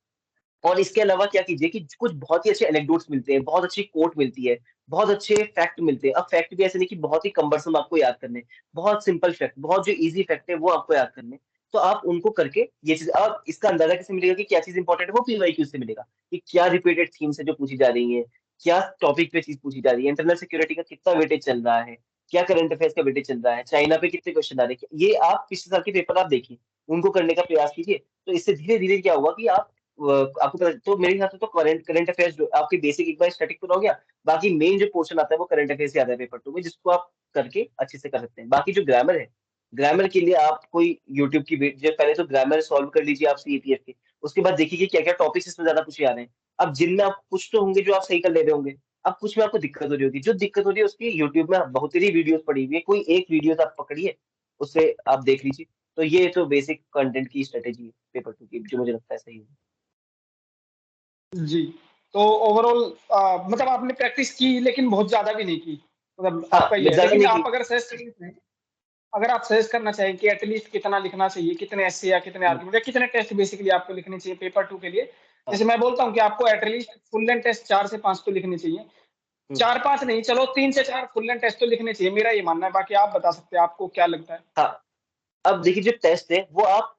और इसके अलावा क्या कीजिए कि कुछ बहुत ही अच्छे एनेक्डोट्स मिलते हैं, बहुत अच्छी कोट मिलती है, बहुत अच्छे फैक्ट मिलते हैं। अब फैक्ट भी ऐसे नहीं कि बहुत ही कम्बरसम आपको याद करने हैं, बहुत सिंपल फैक्ट, बहुत जो ईज़ी फैक्ट है वो आपको याद करने हैं। तो आप उनको करके ये चीज़, अब इसका अंदाज़ा कैसे मिलेगा कि क्या चीज़ इम्पोर्टेंट है, वो पीवाईक्यू से मिलेगा, कि क्या रिपीटेड थीम्स है जो पूछी जा रही हैं, क्या टॉपिक पे चीज़ पूछी जा रही है, इंटरनल सिक्योरिटी का कितना वेटेज चल रहा है, क्या करंट अफेयर्स का वेटेज चल रहा है, चाइना पे कितने क्वेश्चन आ रहे हैं। ये आप पिछले साल के पेपर आप देखिए, उनको करने का प्रयास कीजिए। तो इससे धीरे-धीरे क्या होगा कि आप आपको पता, तो मेरे हिसाब से तो करंट करंट अफेयर्स जो आपकी बेसिक एक बार स्टैटिक पूरा हो गया, बाकी मेन जो पोर्शन आता है वो करंट अफेयर्स से आता है पेपर 2 में, जिसको आप करके अच्छे से कर सकते हैं। बाकी जो ग्रामर है, ग्रामर के लिए आप कोई यूट्यूब की वीडियो, पहले तो ग्रामर सॉल्व कर लीजिए आप सीईपीएफ के, उसके बाद देखिए कि क्या-क्या टॉपिक्स इसमें ज़्यादा पूछे जा रहे हैं। अब जिनमें आप कुछ तो होंगे जो आप सही कर ले रहे होंगे, अब कुछ में आपको दिक्कत हो रही होगी। जो दिक्कत हो रही है उसकी यूट्यूब में बहुत सारी वीडियोज़ पड़ी हुई है, कोई एक वीडियोज़ आप पकड़िए, उससे आप देख लीजिए। तो ये तो बेसिक कंटेंट की स्ट्रैटेजी है पेपर 2 की, जो मुझे लगता है सही है। जी। तो ओवरऑल मतलब आपने प्रैक्टिस की लेकिन बहुत ज़्यादा भी नहीं की। मतलब हाँ, आपका ये मैं है। ज़्यादा लेकिन नहीं आप की। अगर सजेस्ट करना चाहें, अगर आप सजेस्ट करना चाहें कि एटलीस्ट कितना लिखना चाहिए, कितने एस्से या कितने हुँ, आर्गुमेंट या कितने टेस्ट बेसिकली आपको लिखने चाहिए पेपर 2 के लिए? हाँ, जैसे मैं बोलता हूँ कि आपको एटलीस्ट फुल लेंथ टेस्ट 4 से 5 तो लिखने चाहिए। हुँ, 4-5 नहीं, चलो 3 से 4 फुल लेंथ टेस्ट तो लिखने चाहिए, मेरा ये मानना है। बाकी आप बता सकते हैं, आपको क्या लगता है? हाँ। अब देखिए जो टेस्ट है वो आप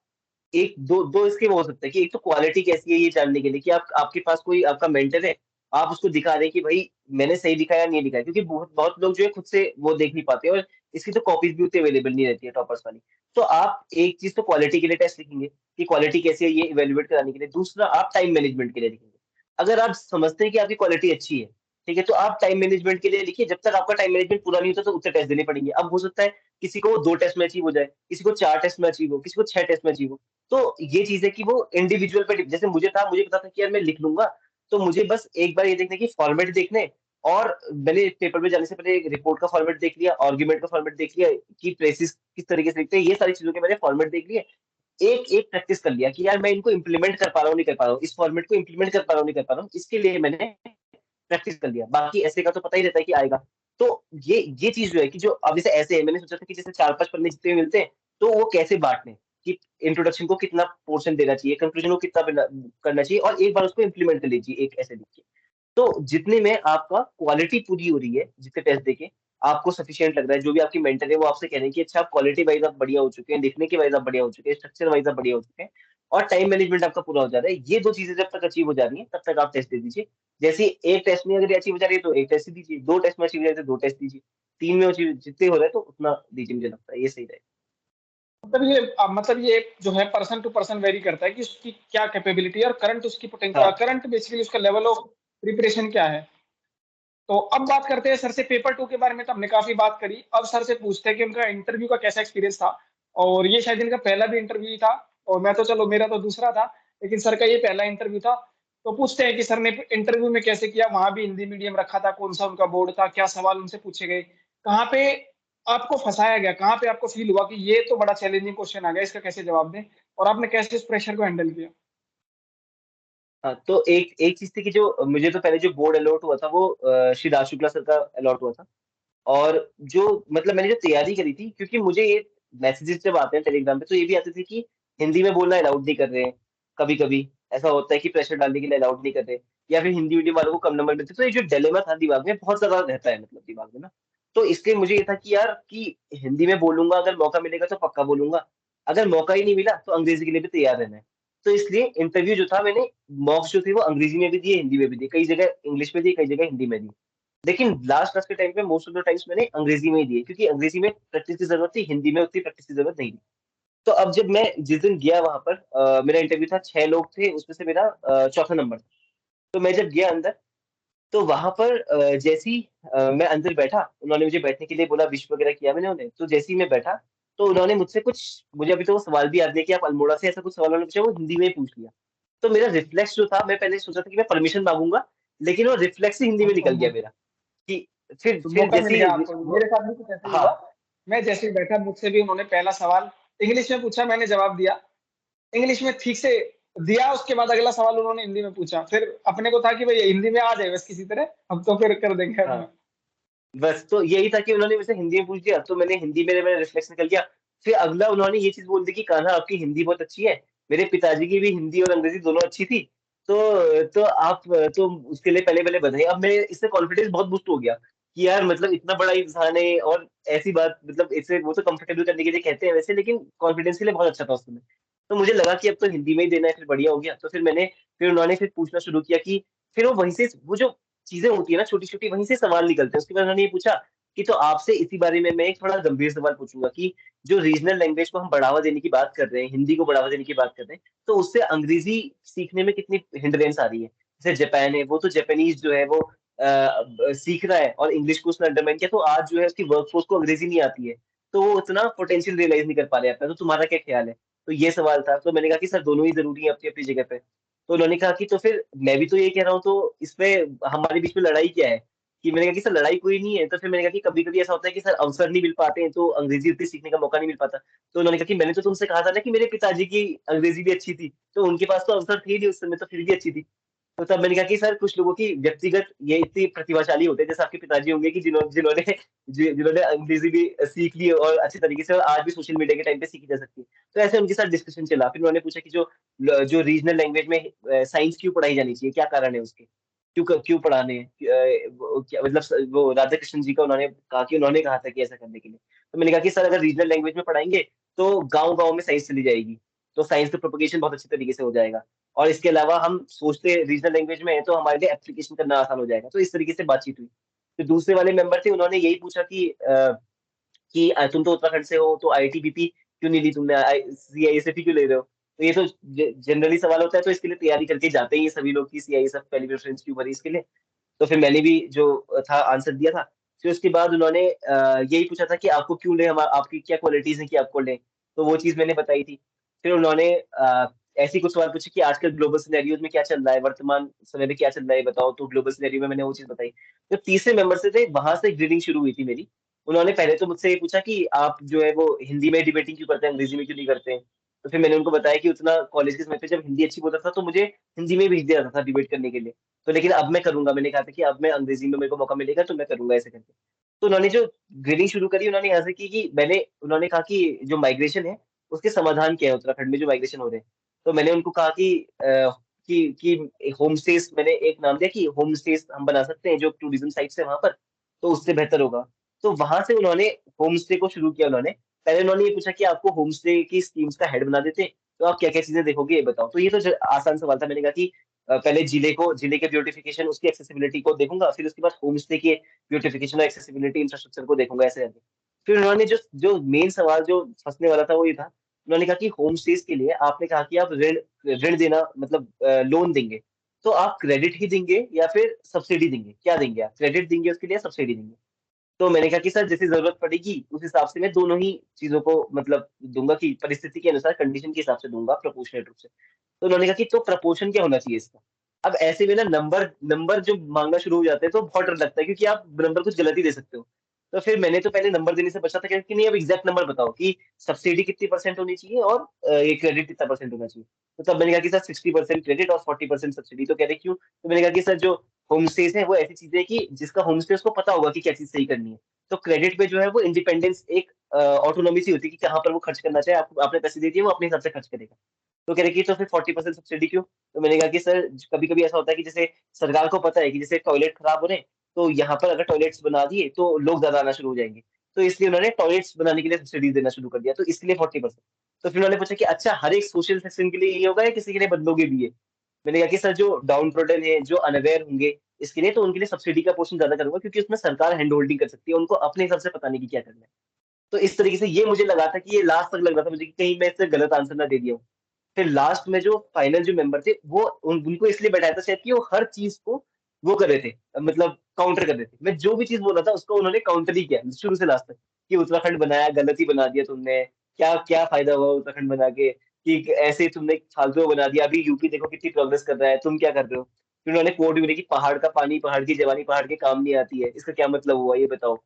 1 2 इसके वो हो सकते हैं कि एक तो क्वालिटी कैसी है ये जानने के लिए कि आप आपके पास कोई आपका मेंटर है, आप उसको दिखा रहे हैं कि भई मैंने सही लिखा है या नहीं लिखा है। क्योंकि बहुत बहुत लोग जो है खुद से वो देख नहीं पाते और इसकी तो कॉपीज़ भी उतनी अवेलेबल नहीं रहती है टॉपर्स वाली। तो आप एक चीज़ तो क्वालिटी के लिए टेस्ट लिखेंगे कि क्वालिटी कैसी है ये इवैल्यूएट कराने के लिए। दूसरा आप टाइम मैनेजमेंट के लिए लिखेंगे। अगर आप समझते हैं कि आपकी क्वालिटी अच्छी है, ठीक है? तो आप टाइम मैनेजमेंट के लिए लिखिए, जब तक आपका टाइम मैनेजमेंट पूरा नहीं होता तो उतने टेस्ट देने पड़ेंगे। अब हो सकता है किसी को 2 टेस्ट में अचीव हो जाए, किसी को 4 टेस्ट में अचीव हो, किसी को 6 टेस्ट में अचीव हो। तो ये चीज़ है कि वो इंडिविजुअल पे जैसे मुझे था, मुझे पता था कि यार मैं लिख लूँगा, तो मुझे बस एक बार ये देखना कि फॉर्मेट देखने और मैंने पेपर में जाने से पहले एक रिपोर्ट का फॉर्मेट देख लिया, आर्गुमेंट का फॉर्मेट देख लिया कि प्रेसिज़ किस तरीके से लिखते हैं, ये सारी चीज़ों के मैंने फॉर्मेट देख लिए। एक-एक प्रैक्टिस कर लिया कि यार मैं इनको इम्प्लीमेंट कर पा रहा हूँ, नहीं कर पा रहा हूँ, इस फॉर्मेट को इम्प्लीमेंट कर पा रहा हूँ, नहीं कर पा रहा हूँ, इसके लिए मैंने प्रैक्टिस कर लिया। बाकी ऐसे का तो पता ही रहता है कि आएगा। तो ये चीज़ जो है कि जो अब जैसे ऐसे है, मैंने सोचा था कि जैसे 4-5 पन्ने जितने भी मिलते हैं, तो वो कैसे बाँटने, कि इंट्रोडक्शन को कितना पोर्शन देना चाहिए, कंक्लूजन को कितना बिना करना चाहिए और एक बार उसको इम्प्लीमेंट कर लीजिए, एक ऐसे लिख के। तो जितने में आपका क्वालिटी पूरी हो रही है, जितने टेस्ट देके, आपको सफिशिएंट लग रहा है, जो भी आपके मेंटर है वो आपसे कह रहे हैं कि अच्छा आप क्वालिटी वाइज़ आप बढ़िया हो चुके हैं, लिखने के वाइज़ आप बढ़िया हो चुके हैं, स्ट्रक्चर वाइज़ आप बढ़िया हो चुके हैं और टाइम मैनेजमेंट आपका पूरा हो जा रहा है। ये 2 चीज़ें जब तक अचीव हो जा रही हैं, तब तक आप टेस्ट दे दीजिए। जैसे ही एक टेस्ट में अगर ये अचीव हो जा रही है, तो 1 टेस्ट दीजिए, 2 टेस्ट में अचीव हो जाए तो 2 टेस्ट दीजिए, 3 में अचीव जितने हो रहे हैं तो उतना दीजिए, मुझे लगता है ये सही रहेगा। मतलब ये जो है पर्सन टू पर्सन वेरी करता है कि उसकी क्या कैपेबिलिटी है और करंट उसकी हाँ, करंट बेसिकली उसका लेवल ऑफ प्रिपरेशन क्या है। तो अब बात करते हैं सर से पेपर 2 के बारे में तो हमने काफ़ी बात करी। अब सर से पूछते हैं कि उनका इंटरव्यू का कैसा एक्सपीरियंस था? और ये शायद इनका पहला भी इंटरव्यू था और मैं तो चलो मेरा तो दूसरा था, लेकिन सर का ये पहला इंटरव्यू था। तो पूछते हैं कि सर ने इंटरव्यू में कैसे किया? वहाँ भी हिंदी मीडियम रखा था, कौन-सा उनका बोर्ड था? क्या सवाल उनसे पूछे गए? कहाँ पे आपको फँसाया गया? कहाँ पे आपको फ़ील हुआ कि ये तो बड़ा चैलेंजिंग क्वेश्चन आ गया, इसका कैसे जवाब दें? और आपने कैसे उस प्रेशर को हैंडल किया? हाँ, तो एक एक चीज़ थी कि जो मुझे तो पहले जो बोर्ड अलॉट हुआ था वो श्री राज शुक्ला सर का अलॉट हुआ था। और जो मतलब मैंने जो तैयारी करी थी, क्योंकि मुझे ये मैसेजेस जब आते हैं टेलीग्राम पे तो ये भी आते थे कि हिंदी में बोलना अलाउड नहीं कर रहे हैं। कभी-कभी ऐसा होता है कि प्रेशर डालने के लिए अलाउड नहीं कर रहे या फिर हिंदी मीडियम वालों को कम नंबर मिलते हैं। तो ये जो डिलेमा था दिमाग में बहुत ज़्यादा रहता है, मतलब दिमाग में ना। तो इसलिए मुझे ये था कि यार कि हिंदी में बोलूँगा, अगर मौका मिलेगा तो पक्का बोलूँगा। अगर मौका ही नहीं मिला तो अंग्रेज़ी के लिए भी तैयार रहना है। तो इसलिए इंटरव्यू जो था मैंने मॉक्स जो थे वो अंग्रेजी में भी दिए, हिंदी में भी दिए, कई जगह इंग्लिश में दिए, कई जगह हिंदी में दिए। लेकिन लास्ट क्लास के टाइम पे मोस्ट ऑफ द टाइम्स मैंने अंग्रेजी में ही दिए, क्योंकि अंग्रेजी में प्रैक्टिस की जरूरत थी, हिंदी में उतनी प्रैक्टिस की जरूरत नहीं थी। तो अब जब मैं जिस दिन गया वहां पर, मेरा इंटरव्यू था, 6 लोग थे, उसमें से मेरा चौथा नंबर था। तो मैं जब गया अंदर, तो वहां पर जैसे ही मैं अंदर बैठा, उन्होंने मुझे बैठने के लिए बोला, विश वगैरह किया मैंने उन्हें। तो जैसे ही मैं बैठा, तो उन्होंने मुझसे कुछ, मुझे अभी तो वो सवाल भी याद नहीं कि आप अल्मोड़ा से, ऐसा कुछ सवाल उन्होंने पूछा, वो हिंदी में ही पूछ लिया। तो मेरा रिफ्लेक्स जो था, मैं पहले सोचा था कि मैं परमिशन मांगूंगा, लेकिन वो रिफ्लेक्स ही हिंदी में अच्छा, निकल गया मेरा, कि तो फिर मौका जैसे मिल गया ही आपको। वो, मेरे साथ भी कुछ ऐसे ही हाँ हुआ। मैं जैसे ही बैठा, मुझसे भी उन्होंने पहला सवाल इंग्लिश में पूछा, मैंने जवाब दिया। इंग्लिश में ठीक से दिया, उसके बाद अगला सवाल उन्होंने हिंदी में पूछा। फिर अपने को था कि भई हिंदी में आ जाए बस किसी तरह, अब तो फिर कर देंगे हाँ, अपना। बस तो यही था कि उन्होंने मुझसे हिंदी में पूछ दिया, तो मैंने हिंदी में, मेरा रिफ्लेक्स निकल गया। फिर अगला उन्होंने ये चीज बोल दी कि कान्हा आपकी हिंदी बहुत अच्छी है, मेरे पिताजी की भी हिंदी और अंग्रेजी दोनों अच्छी थी। तो आप, तो उसके लिए पहले पहले बधाई। अब मैं इससे कॉन्फिडेंस बहुत बूस्ट हो गया कि यार मतलब इतना बड़ा इंसान है, और ऐसी बात, मतलब इससे वो तो कंफर्टेबल करने के लिए कहते हैं वैसे, लेकिन कॉन्फिडेंस के लिए बहुत अच्छा था उस समय। तो मुझे लगा कि अब तो हिंदी में ही देना है, फिर बढ़िया हो गया। तो फिर उन्होंने फिर पूछना शुरू किया कि, फिर वो वहीं से वो जो चीजें होती है ना छोटी छोटी, वहीं से सवाल निकलते हैं। उसके बाद उन्होंने ये पूछा कि, तो आपसे इसी बारे में मैं एक थोड़ा गंभीर सवाल पूछूंगा कि जो रीजनल लैंग्वेज को हम बढ़ावा देने की बात कर रहे हैं, हिंदी को बढ़ावा देने की बात कर रहे हैं, तो उससे अंग्रेजी सीखने में कितनी हिंड्रेंस आ रही है। जैसे जापान है, वो तो जापानीज जो है वो सीख रहा है, और इंग्लिश को उसने अंडरमाइन किया, तो आज जो है उसकी वर्कफोर्स को अंग्रेजी नहीं आती है, तो वो उतना पोटेंशियल रियलाइज नहीं कर पा रहे अपना। तो तुम्हारा क्या ख्याल है? तो ये सवाल था। तो मैंने कहा कि सर दोनों ही जरूरी है अपनी अपनी जगह पे। तो उन्होंने कहा कि, तो फिर मैं भी तो ये कह रहा हूँ, तो इसमें हमारे बीच में लड़ाई क्या है? कि मैंने कहा कि सर लड़ाई कोई नहीं है। तो फिर मैंने कहा कि कभी कभी ऐसा होता है कि सर अवसर नहीं मिल पाते हैं, तो अंग्रेजी उतनी सीखने का मौका नहीं मिल पाता। तो उन्होंने कहा कि मैंने तो तुमसे कहा था ना कि मेरे पिताजी की अंग्रेजी भी अच्छी थी, तो उनके पास तो अवसर थे नहीं उस समय, तो फिर भी अच्छी थी। तो तब मैंने कहा कि सर कुछ लोगों की व्यक्तिगत ये इतनी प्रतिभाशाली होते हैं, जैसे आपके पिताजी होंगे कि जिन्होंने जिन्होंने अंग्रेजी भी सीख ली और अच्छे तरीके से, और आज भी सोशल मीडिया के टाइम पे सीखी जा सकती है। तो ऐसे उनके साथ डिस्कशन चला। फिर उन्होंने पूछा कि जो जो रीजनल लैंग्वेज में साइंस क्यों पढ़ाई जानी चाहिए, क्या कारण है उसके, क्यों पढ़ाने हैं, क्या मतलब, वो राधा कृष्ण जी का उन्होंने कहा कि, उन्होंने कहा था कि ऐसा करने के लिए। तो मैंने कहा कि सर अगर रीजनल लैंग्वेज में पढ़ाएंगे, तो गांव गांव में साइंस चली जाएगी, तो साइंस का प्रोपगेशन बहुत अच्छे तरीके से हो जाएगा। और इसके अलावा हम सोचते रीजनल लैंग्वेज में है, तो हमारे लिए एप्लीकेशन करना आसान हो जाएगा। तो इस तरीके से बातचीत हुई। तो दूसरे वाले मेंबर थे, उन्होंने यही पूछा कि तुम तो उत्तराखंड से हो, तो आईटीबीपी क्यों नहीं ली तुमने, सीआईएसएफ क्यों ले रहे हो? तो ये तो जनरली सवाल होता है, तो इसके लिए तैयारी करके जाते ही हैं सभी लोग, की सीआईएसएफ पहली प्रेफरेंस क्यों भरी इसके लिए। तो फिर मैंने भी जो था आंसर दिया था। फिर उसके बाद उन्होंने यही पूछा था कि आपको क्यों ले, हम आपकी क्या क्वालिटीज हैं कि आपको लें। तो वो चीज मैंने बताई थी। फिर उन्होंने ऐसी कुछ सवाल पूछे कि आजकल ग्लोबल सिनेरियोज में क्या चल रहा है, वर्तमान समय में क्या चल रहा है बताओ। तो ग्लोबल सिनेरियो में मैंने वो चीज बताई। तो तीसरे मेंबर से थे, वहां से ग्रीडिंग शुरू हुई थी मेरी। उन्होंने पहले तो मुझसे ये पूछा कि आप जो है वो हिंदी में डिबेटिंग क्यों करते हैं, अंग्रेजी में क्यों नहीं करते हैं। तो फिर मैंने उनको बताया कि उतना कॉलेज के समय पे जब हिंदी अच्छी बोलता था, तो मुझे हिंदी में भेज दिया जाता था डिबेट करने के लिए। तो लेकिन अब मैं करूंगा, मैंने कहा था कि अब मैं अंग्रेजी में मेरे को मौका मिलेगा तो मैं करूंगा ऐसे करके। तो उन्होंने जो ग्रेडिंग शुरू करी, उन्होंने यहाँ से की कि उन्होंने कहा कि जो माइग्रेशन है, उसके समाधान क्या है उत्तराखंड में जो माइग्रेशन हो रहे हैं। तो मैंने उनको कहा कि होम स्टेज, मैंने एक नाम दिया कि होम स्टेज हम बना सकते हैं जो टूरिज्म साइट्स है वहां पर, तो उससे बेहतर होगा। तो वहां से उन्होंने होम स्टे को शुरू किया। उन्होंने पहले उन्होंने ये पूछा कि आपको होम स्टे की स्कीम्स का हेड बना देते हैं, तो आप क्या क्या चीजें देखोगे ये बताओ। तो ये तो आसान सवाल था। मैंने कहा कि पहले जिले के ब्यूटिफिकेशन, उसकी एक्सेसिबिलिटी को देखूंगा, फिर उसके बाद होम स्टे के ब्यूटिफिकेशन और एक्सेसिबिलिटी इंफ्रास्ट्रक्चर को देखूंगा, ऐसे करके। फिर उन्होंने जो जो मेन सवाल जो फंसने वाला था वो ये था। उन्होंने कहा कि होम स्टेज के लिए आपने कहा कि आप ऋण ऋण देना, मतलब लोन देंगे, तो आप क्रेडिट ही देंगे या फिर सब्सिडी देंगे, क्या देंगे, आप क्रेडिट देंगे उसके लिए, सब्सिडी देंगे? तो मैंने कहा कि सर जैसी जरूरत पड़ेगी उस हिसाब से मैं दोनों ही चीजों को मतलब दूंगा, कि परिस्थिति के अनुसार, कंडीशन के हिसाब से दूंगा, प्रोपोर्शनेट रूप से। तो उन्होंने कहा कि तो प्रपोर्शन क्या होना चाहिए इसका? अब ऐसे में ना नंबर नंबर जो मांगना शुरू हो जाते हैं, तो बहुत डर लगता है, क्योंकि आप नंबर कुछ गलत ही दे सकते हो। तो फिर मैंने तो पहले नंबर देने से बचा था कि नहीं, अब एग्जैक्ट नंबर बताओ कि सब्सिडी कितनी परसेंट होनी चाहिए, और ये क्रेडिट कितना परसेंट होना चाहिए। तो तब मैंने कहा कि सर 60% क्रेडिट और 40% सब्सिडी। तो कह रहे क्यों? तो मैंने कहा कि सर जो होम स्टेज है वो ऐसी चीज है कि जिसका होम स्टे उसको पता होगा कि क्या चीज सही करनी है। तो क्रेडिट पे जो है वो इंडिपेंडेंस, एक ऑटोनॉमी सी होती है कि कहाँ पर वो खर्च करना चाहे, आपने पैसे दे दिए, वो अपने हिसाब से खर्च करेगा। तो कह रहे कि तो फिर 40% सब्सिडी क्यों? तो मैंने कहा कि सर कभी कभी ऐसा होता है कि जैसे सरकार को पता है कि जैसे टॉयलेट खराब हो रहे हैं, तो यहाँ पर अगर टॉयलेट्स बना दिए तो लोग ज्यादा आना शुरू हो जाएंगे। तो इसलिए उन्होंने टॉयलेट्स बनाने के लिए सब्सिडीज देना शुरू कर दिया, तो इसलिए 40%। तो फिर उन्होंने पूछा कि अच्छा हर एक सोशल सेक्शन के लिए ये होगा या किसी के लिए बदलोगे भी ये? मैंने कहा कि सर जो डाउन ट्रोडन है, जो अनअवेयर होंगे इसके लिए, तो उनके लिए सब्सिडी का पोर्शन ज़्यादा करूँगा क्योंकि उसमें सरकार हैंड होल्डिंग कर सकती है, उनको अपने हिसाब से पता नहीं कि क्या करना है। तो इस तरीके से ये मुझे लगा था कि ये लास्ट तक लग रहा था मुझे कि कहीं मैं इससे गलत आंसर ना दे दिया हूँ। फिर लास्ट में जो फाइनल जो मेंबर थे, वो उनको इसलिए बैठाया था शायद कि वो हर चीज़ को वो कर रहे थे, मतलब काउंटर कर रहे थे। मैं जो भी चीज़ बोल रहा था उसको उन्होंने काउंटर ही किया शुरू से लास्ट तक, कि उत्तराखंड बनाया, गलत ही बना दिया तुमने, क्या क्या फ़ायदा हुआ उत्तराखंड बना के, कि ऐसे तुमने फालतू में बना दिया, अभी यूपी देखो कितनी प्रोग्रेस कर रहा है, तुम क्या कर रहे हो? फिर उन्होंने कोट भी बोली कि पहाड़ का पानी, पहाड़ की जवानी पहाड़ के काम नहीं आती है, इसका क्या मतलब हुआ ये बताओ?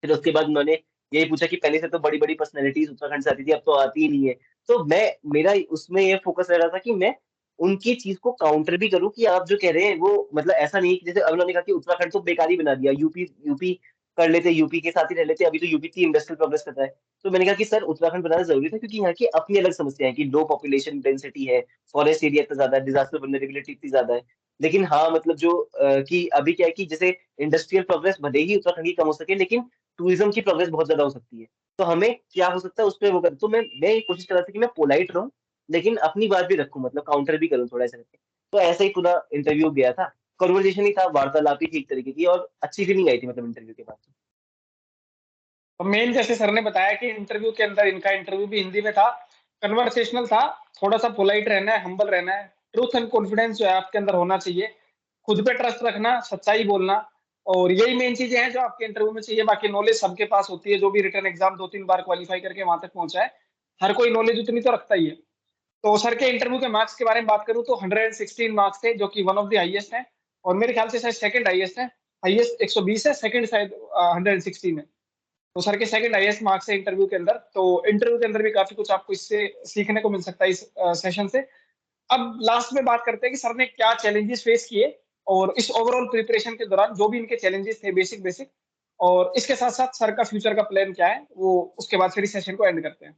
फिर उसके बाद उन्होंने यही पूछा कि पहले से तो बड़ी-बड़ी पर्सनैलिटीज़ उत्तराखंड से आती थी, अब तो आती ही नहीं है। तो मेरा उसमें ये फ़ोकस रह रहा था कि मैं उनकी चीज़ को काउंटर भी करूँ कि आप जो कह रहे हैं वो मतलब ऐसा नहीं है कि जैसे अब उन्होंने कहा कि उत्तराखंड तो बेकार ही बना दिया, यूपी यूपी कर लेते, यूपी के साथ ही रह लेते, अभी तो यूपी इतनी इंडस्ट्रियल प्रोग्रेस कर रहा है। तो मैंने कहा कि सर उत्तराखंड बनाना ज़रूरी था क्योंकि यहाँ की अपनी अलग समस्या है कि लो पॉपुलेशन डेंसिटी है, फॉरेस्ट एरिया इतना ज़्यादा है, डिज़ास्टर वल्नरेबिलिटी इतनी ज़्यादा है। लेकिन हाँ, मतलब जो कि अभी क्या है कि जैसे इंडस्ट्रियल प्रोग्रेस भले ही उत्तराखंड की कम हो सके लेकिन टूरिज़्म की प्रोग्रेस बहुत ज़्यादा हो सकती है। तो हमें क्या हो सकता है उस पे वो कर तो मैं ये कोशिश कर रहा था कि मैं पोलाइट रहूँ, लेकिन अपनी बात भी रखूँ मतलब काउंटर भी करूँ थोड़ा ऐसा करके। तो ऐसा ही पूरा इंटरव्यू गया था। कन्वर्सेशन ही था, वार्तालाप ही थी एक तरीके की और अच्छी फीलिंग आई थी मतलब इंटरव्यू के बाद। तो मेन जैसे सर ने बताया कि इंटरव्यू के अंदर इनका इंटरव्यू भी हिंदी में था, कन्वर्सेशनल था, थोड़ा-सा पोलाइट रहना है, हम्बल रहना है, ट्रुथ एंड कॉन्फिडेंस जो है आपके अंदर होना चाहिए, खुद पे ट्रस्ट रखना, सच्चाई बोलना और यही मेन चीज़ें हैं जो आपके इंटरव्यू में चाहिए, बाकी नॉलेज सबके पास होती है, जो भी रिटन एग्ज़ाम 2-3 बार क्वालीफाई करके वहाँ तक पहुँचा है, हर कोई नॉलेज उतनी तो रखता ही है। तो सर के इंटरव्यू के मार्क्स के बारे में बात करूँ तो 116 मार्क्स थे, जो कि वन ऑफ द हाईएस्ट हैं और मेरे ख्याल से शायद सेकंड हाईएस्ट है, हाईएस्ट 120 है, सेकंड शायद 116 है। तो सर के सेकंड हाईएस्ट मार्क्स है इंटरव्यू के अंदर, तो इंटरव्यू के अंदर भी काफ़ी कुछ आपको इससे सीखने को मिल सकता है इस सेशन से। अब लास्ट में बात करते हैं कि सर ने क्या चैलेंजेस फेस किए और इस ओवरऑल प्रिपरेशन के दौरान जो भी इनके चैलेंजेस थे बेसिक बेसिक और इसके साथ-साथ सर का फ्यूचर का प्लान क्या है, वो उसके बाद फिर इस सेशन को एंड करते हैं।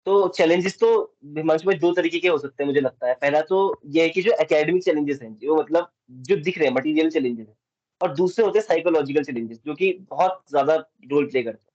तो चैलेंजेस तो हिमांशु भाई 2 तरीके के हो सकते हैं मुझे लगता है। पहला तो ये है कि जो एकेडमिक चैलेंजेस हैं, जो मतलब जो दिख रहे हैं मटीरियल चैलेंजेस हैं और दूसरे होते हैं साइकोलॉजिकल चैलेंजेस जो कि बहुत ज़्यादा रोल प्ले करते हैं।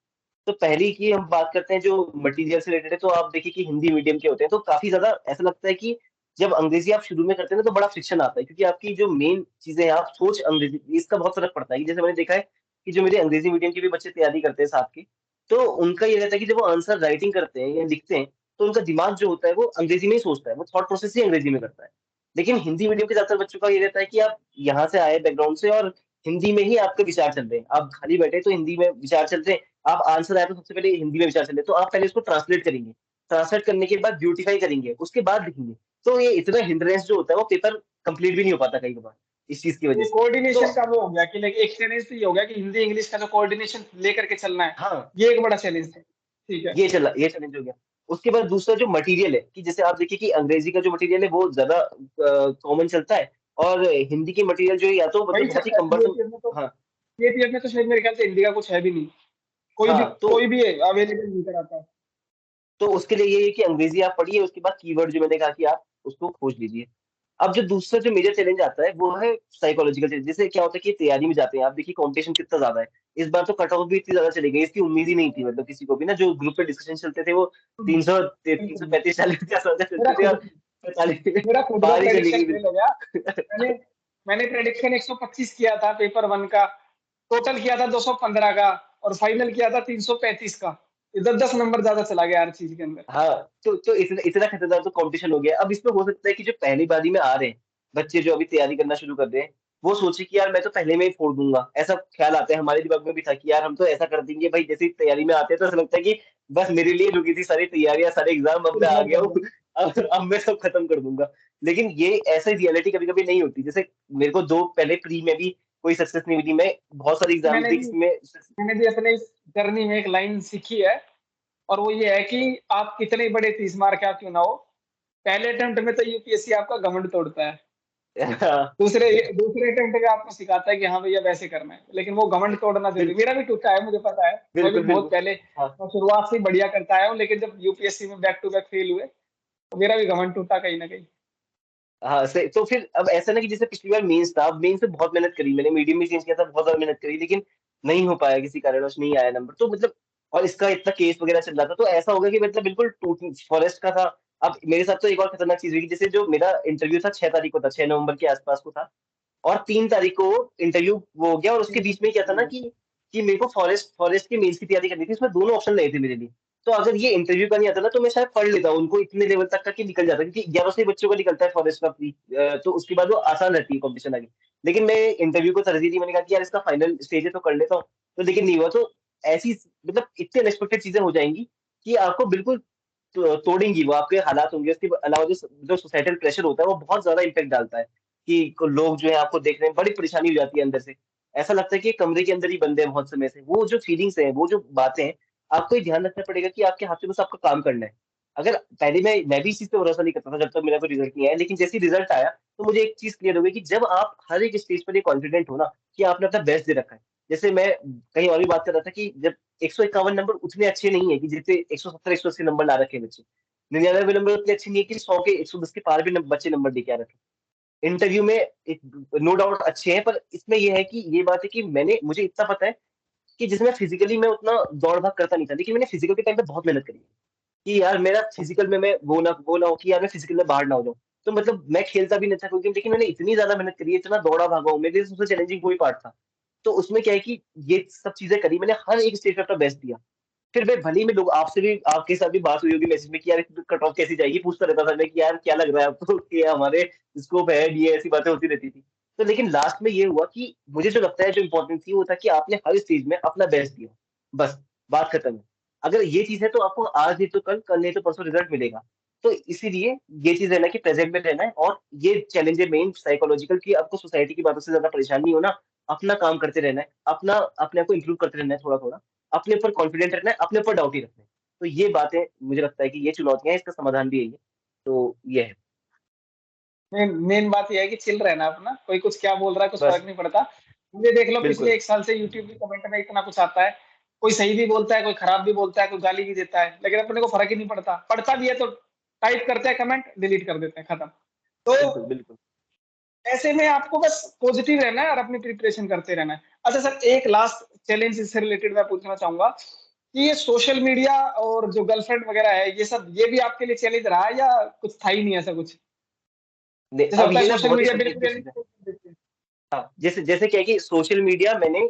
तो पहली की हम बात करते हैं जो मटीरियल से रिलेटेड है तो आप देखिए कि हिंदी मीडियम के होते हैं तो काफ़ी ज़्यादा ऐसा लगता है कि जब अंग्रेज़ी आप शुरू में करते हैं ना तो बड़ा फ्रिक्शन आता है क्योंकि आपकी जो मेन चीज़ें हैं आप सोच अंग्रेज़ी इसका बहुत फ़र्क पड़ता है कि जैसे मैंने देखा है कि जो मेरे अंग्रेज़ी मीडियम के भी बच्चे तैयारी करते हैं साथ के, तो उनका ये रहता है कि जब वो आंसर राइटिंग करते हैं या लिखते हैं तो उनका दिमाग जो होता है वो अंग्रेजी में ही सोचता है, वो थॉट प्रोसेस ही अंग्रेजी में करता है। लेकिन हिंदी मीडियम के ज़्यादातर बच्चों का ये रहता है कि आप यहाँ से आए बैकग्राउंड से और हिंदी में ही आपके विचार चल रहे हैं। आप खाली बैठे तो हिंदी में विचार चल रहे हैं, आप आंसर आया तो सबसे पहले हिंदी में विचार चल रहे हैं, तो आप पहले उसको ट्रांसलेट करेंगे। ट्रांसलेट करने के बाद ब्यूटीफाई करेंगे, उसके बाद लिखेंगे। तो ये इतना हिंड्रेंस जो होता है वो पेपर कंप्लीट भी नहीं हो पाता कई बार, इस चीज़ की वजह ये से। तो कोऑर्डिनेशन का वो हो गया कि लाइक एक चैलेंज तो ये हो गया कि हिंदी इंग्लिश का जो कोऑर्डिनेशन लेकर के चलना है, हाँ, ये एक बड़ा चैलेंज है। ठीक है। ये चैलेंज हो गया। उसके बाद दूसरा जो मटीरियल है कि जैसे आप देखिए कि अंग्रेज़ी का जो मटीरियल है वो ज़्यादा कॉमन चलता है और हिंदी की मटीरियल जो है या तो मतलब वही बहुत ही चलता है कम्बरसम। हाँ, सीएपीएफ में तो शायद मेरे ख्याल से हिंदी का कुछ है भी नहीं। हाँ, तो कोई भी अवेलेबल नहीं कराता है। उसके लिए ये है कि अंग्रेज़ी आप पढ़िए, उसके बाद कीवर्ड जो मैंने कहा कि आप उसको खोज लीजिए। अब जो दूसरा जो मेजर चैलेंज आता है, वो है साइकोलॉजिकल चैलेंज। जैसे क्या होता है कि तैयारी में जाते हैं, आप देखिए कॉम्पिटिशन कितना ज़्यादा है। इस बार तो कट ऑफ भी इतनी ज़्यादा चली गई, इसकी उम्मीद ही नहीं थी मतलब किसी को भी ना, जो ग्रुप पे डिस्कशन चलते थे, वो 300 ते बिल्कुल। 335 40 50 मेरा चलते थे और खुद 45 मेरा खुद का पार ही चली प्रेडिक्शन गई फेल हो गया। मैंने बिल्कुल। मैंने प्रेडिक्शन 125 किया था पेपर 1 का, टोटल किया था 215 का और फाइनल किया था 335 का। ये 10-10 नंबर ज़्यादा चला गया हर चीज़ के अंदर। हाँ, तो इतना इतना खतरनाक तो कॉम्पिटिशन हो गया। अब इसमें हो सकता है कि जो पहली बारी में आ रहे हैं, बच्चे जो अभी तैयारी करना शुरू कर रहे हैं, वो सोचे कि यार मैं तो पहले में ही फोड़ दूँगा। ऐसा ख़्याल आता है, हमारे दिमाग में भी था कि यार हम तो ऐसा कर देंगे भाई, जैसे ही तैयारी में आते हैं तो ऐसा लगता है कि बस मेरे लिए रुकी थी सारी तैयारियाँ, सारे एग्ज़ाम, अब मैं आ क्लियर गया कर हूँ। दो। अब मैं सब खत्म कर दूँगा। लेकिन ये ऐसे रियलिटी कभी-कभी नहीं होती। जैसे मेरे को 2 पहले प्री में भी कोई सक्सेस नहीं मिली। मैं बहुत सारे एग्ज़ाम मैंने थे भी जिसमें मैंने भी अपने इस जर्नी में एक लाइन सीखी है और वो ये है कि आप कितने बड़े 30 मार का क्यों ना हो, पहले अटेम्प्ट में तो यूपीएससी आपका घमंड तोड़ता है। हाँ, दूसरे अटेम्प्ट पे आपको सिखाता है कि हाँ भैया वैसे करना है, लेकिन वो घमंड तोड़ना ज़रूरी है। बिल्कुल, मेरा भी टूटा है, मुझे पता है। मैं भी बिल्कुल, बहुत बिल्कुल। पहले हाँ। मैं शुरुआत से ही बढ़िया करता आया हूँ, लेकिन जब यूपीएससी में बैक टू बैक फेल हुए, तो मेरा भी घमंड टूटा कहीं न कहीं। हाँ, सही तो फिर अब ऐसा ना कि जैसे पिछली बार मेंस था, अब मेंस में बहुत मेहनत करी मैंने, मीडियम भी चेंज किया था, बहुत ज़्यादा मेहनत करी, लेकिन नहीं हो पाया किसी कारणवश नहीं आया नंबर। तो मतलब और इसका इतना केस वगैरह चल रहा था, तो ऐसा हो गया कि मतलब बिल्कुल टूट फॉरेस्ट का था। अब मेरे साथ तो एक और खतरनाक चीज हुई कि जैसे जो मेरा इंटरव्यू था 6 तारीख को था, 6 नवंबर के आसपास को था, और 3 तारीख को इंटरव्यू वो हो गया, और उसके बीच में क्या था ना कि मेरे को फॉरेस्ट फॉरेस्ट की मेंस की तैयारी करनी थी, उसमें दोनों ऑप्शन लगे थे मेरे लिए। तो अगर ये इंटरव्यू का नहीं आता ना, तो मैं शायद पढ़ लेता उनको इतने लेवल तक का कि निकल जाता, क्योंकि 1100 बच्चों का निकलता है फॉरेस्ट का प्री, तो उसके बाद वो आसान रहती है कॉम्पिटिशन आगे। लेकिन मैं इंटरव्यू को तरजीह दी, मैंने कहा कि यार इसका फाइनल स्टेज है तो कर लेता हूँ, तो लेकिन नहीं हुआ। तो ऐसी मतलब इतनी अनएक्सपेक्टेड चीजें हो जाएंगी कि आपको बिल्कुल तोड़ेंगी, वो आपके हालात होंगे। उसके अलावा जो जो सोसाइटल प्रेशर होता है वो बहुत ज्यादा इम्पेक्ट डालता है, कि लोग जो है आपको देख रहे हैं, बड़ी परेशानी हो जाती है अंदर से। ऐसा लगता है कि कमरे के अंदर ही बंद है बहुत समय से। वो जो फीलिंग्स हैं, वो जो बातें हैं, आपको ये ध्यान रखना पड़ेगा कि आपके हाथ में बस आपका काम करना है। अगर पहले मैं भी इस चीज पे भरोसा नहीं करता था जब तक मेरा कोई रिजल्ट नहीं आया, लेकिन जैसे ही रिजल्ट आया तो मुझे एक चीज क्लियर हो गई कि जब आप हर एक स्टेज पर ये कॉन्फिडेंट हो ना कि आपने अपना बेस्ट दे रखा है। जैसे मैं कहीं और भी बात कर रहा था कि जब 151 नंबर उतने अच्छे नहीं है कि जितने 170 180 नंबर ला रखे हैं बच्चे, 99 नंबर उतने अच्छे नहीं है कि 100 के 110 के पार भी बच्चे नंबर लेके आ रखे हैं। इंटरव्यू में एक नो डाउट अच्छे हैं, पर इसमें ये है कि ये बात है कि मुझे इतना पता है कि जिसमें फिजिकली मैं उतना दौड़ भाग करता नहीं था, लेकिन मैंने फिजिकल के टाइम पे बहुत मेहनत करी कि यार मेरा फिजिकल में मैं वो ना हो कि यार मैं फिजिकल में बाहर ना हो जाऊं। तो मतलब मैं खेलता भी नहीं था क्योंकि, लेकिन मैंने इतनी ज्यादा मेहनत करी है, इतना दौड़ा भागा हूं, मेरे लिए सबसे चैलेंजिंग वही पार्ट था। तो उसमें क्या है कि ये सब चीजें करी मैंने, हर एक स्टेज पे अपना बेस्ट दिया। फिर मैं भले ही मैं लोग आपसे भी, आपके साथ भी बात हुई होगी मैसेज में कि यार कट ऑफ कैसी जाएगी, पूछता रहता था मैं कि यार क्या लग रहा है आपको कि हमारे स्कोप है, ये ऐसी बातें होती रहती थी। तो लेकिन लास्ट में ये हुआ कि मुझे जो लगता है जो इम्पोर्टेंट थी वो था कि आपने हर स्टेज में अपना बेस्ट दिया, बस बात खत्म है। अगर ये चीज है तो आपको आज नहीं तो कल, कल नहीं तो परसों रिजल्ट मिलेगा। तो इसीलिए ये चीज रहना कि प्रेजेंट में रहना है, और ये चैलेंज है मेन साइकोलॉजिकल कि आपको सोसाइटी की बातों से ज्यादा परेशान नहीं होना, अपना काम करते रहना है, अपना अपने आप को इम्प्रूव करते रहना है थोड़ा थोड़ा, अपने ऊपर कॉन्फिडेंट रहना है, अपने ऊपर डाउट ही रखना है। तो ये बातें मुझे लगता है कि ये चुनौतियां हैं, इसका समाधान भी यही है। तो ये है। मेन मेन बात ये है कि चिल रहना अपना, कोई कुछ क्या बोल रहा है कुछ बस फर्क नहीं पड़ता। मुझे देख लो पिछले बिल्कुल 1 साल से यूट्यूब के कमेंट में इतना कुछ आता है, कोई सही भी बोलता है, कोई खराब भी बोलता है, कोई गाली भी देता है, लेकिन अपने को फर्क ही नहीं पड़ता। पड़ता भी है तो टाइप करते हैं कमेंट, डिलीट कर देते हैं, खत्म। तो बिल्कुल बिल्कुल। ऐसे में आपको बस पॉजिटिव रहना है और अपनी प्रिपरेशन करते रहना है। अच्छा सर, एक लास्ट चैलेंज इससे रिलेटेड मैं पूछना चाहूंगा कि ये सोशल मीडिया और जो गर्लफ्रेंड वगैरह है, ये सब ये भी आपके लिए चैलेंज रहा है या कुछ था ही नहीं ऐसा कुछ? जैसे अब होता है ये ना सोशल बहुत ही मीडिया बिल्कुल सब्जेक्टिव end चीज है। पे कर देते हैं। हाँ, जैसे जैसे क्या है कि सोशल मीडिया मैंने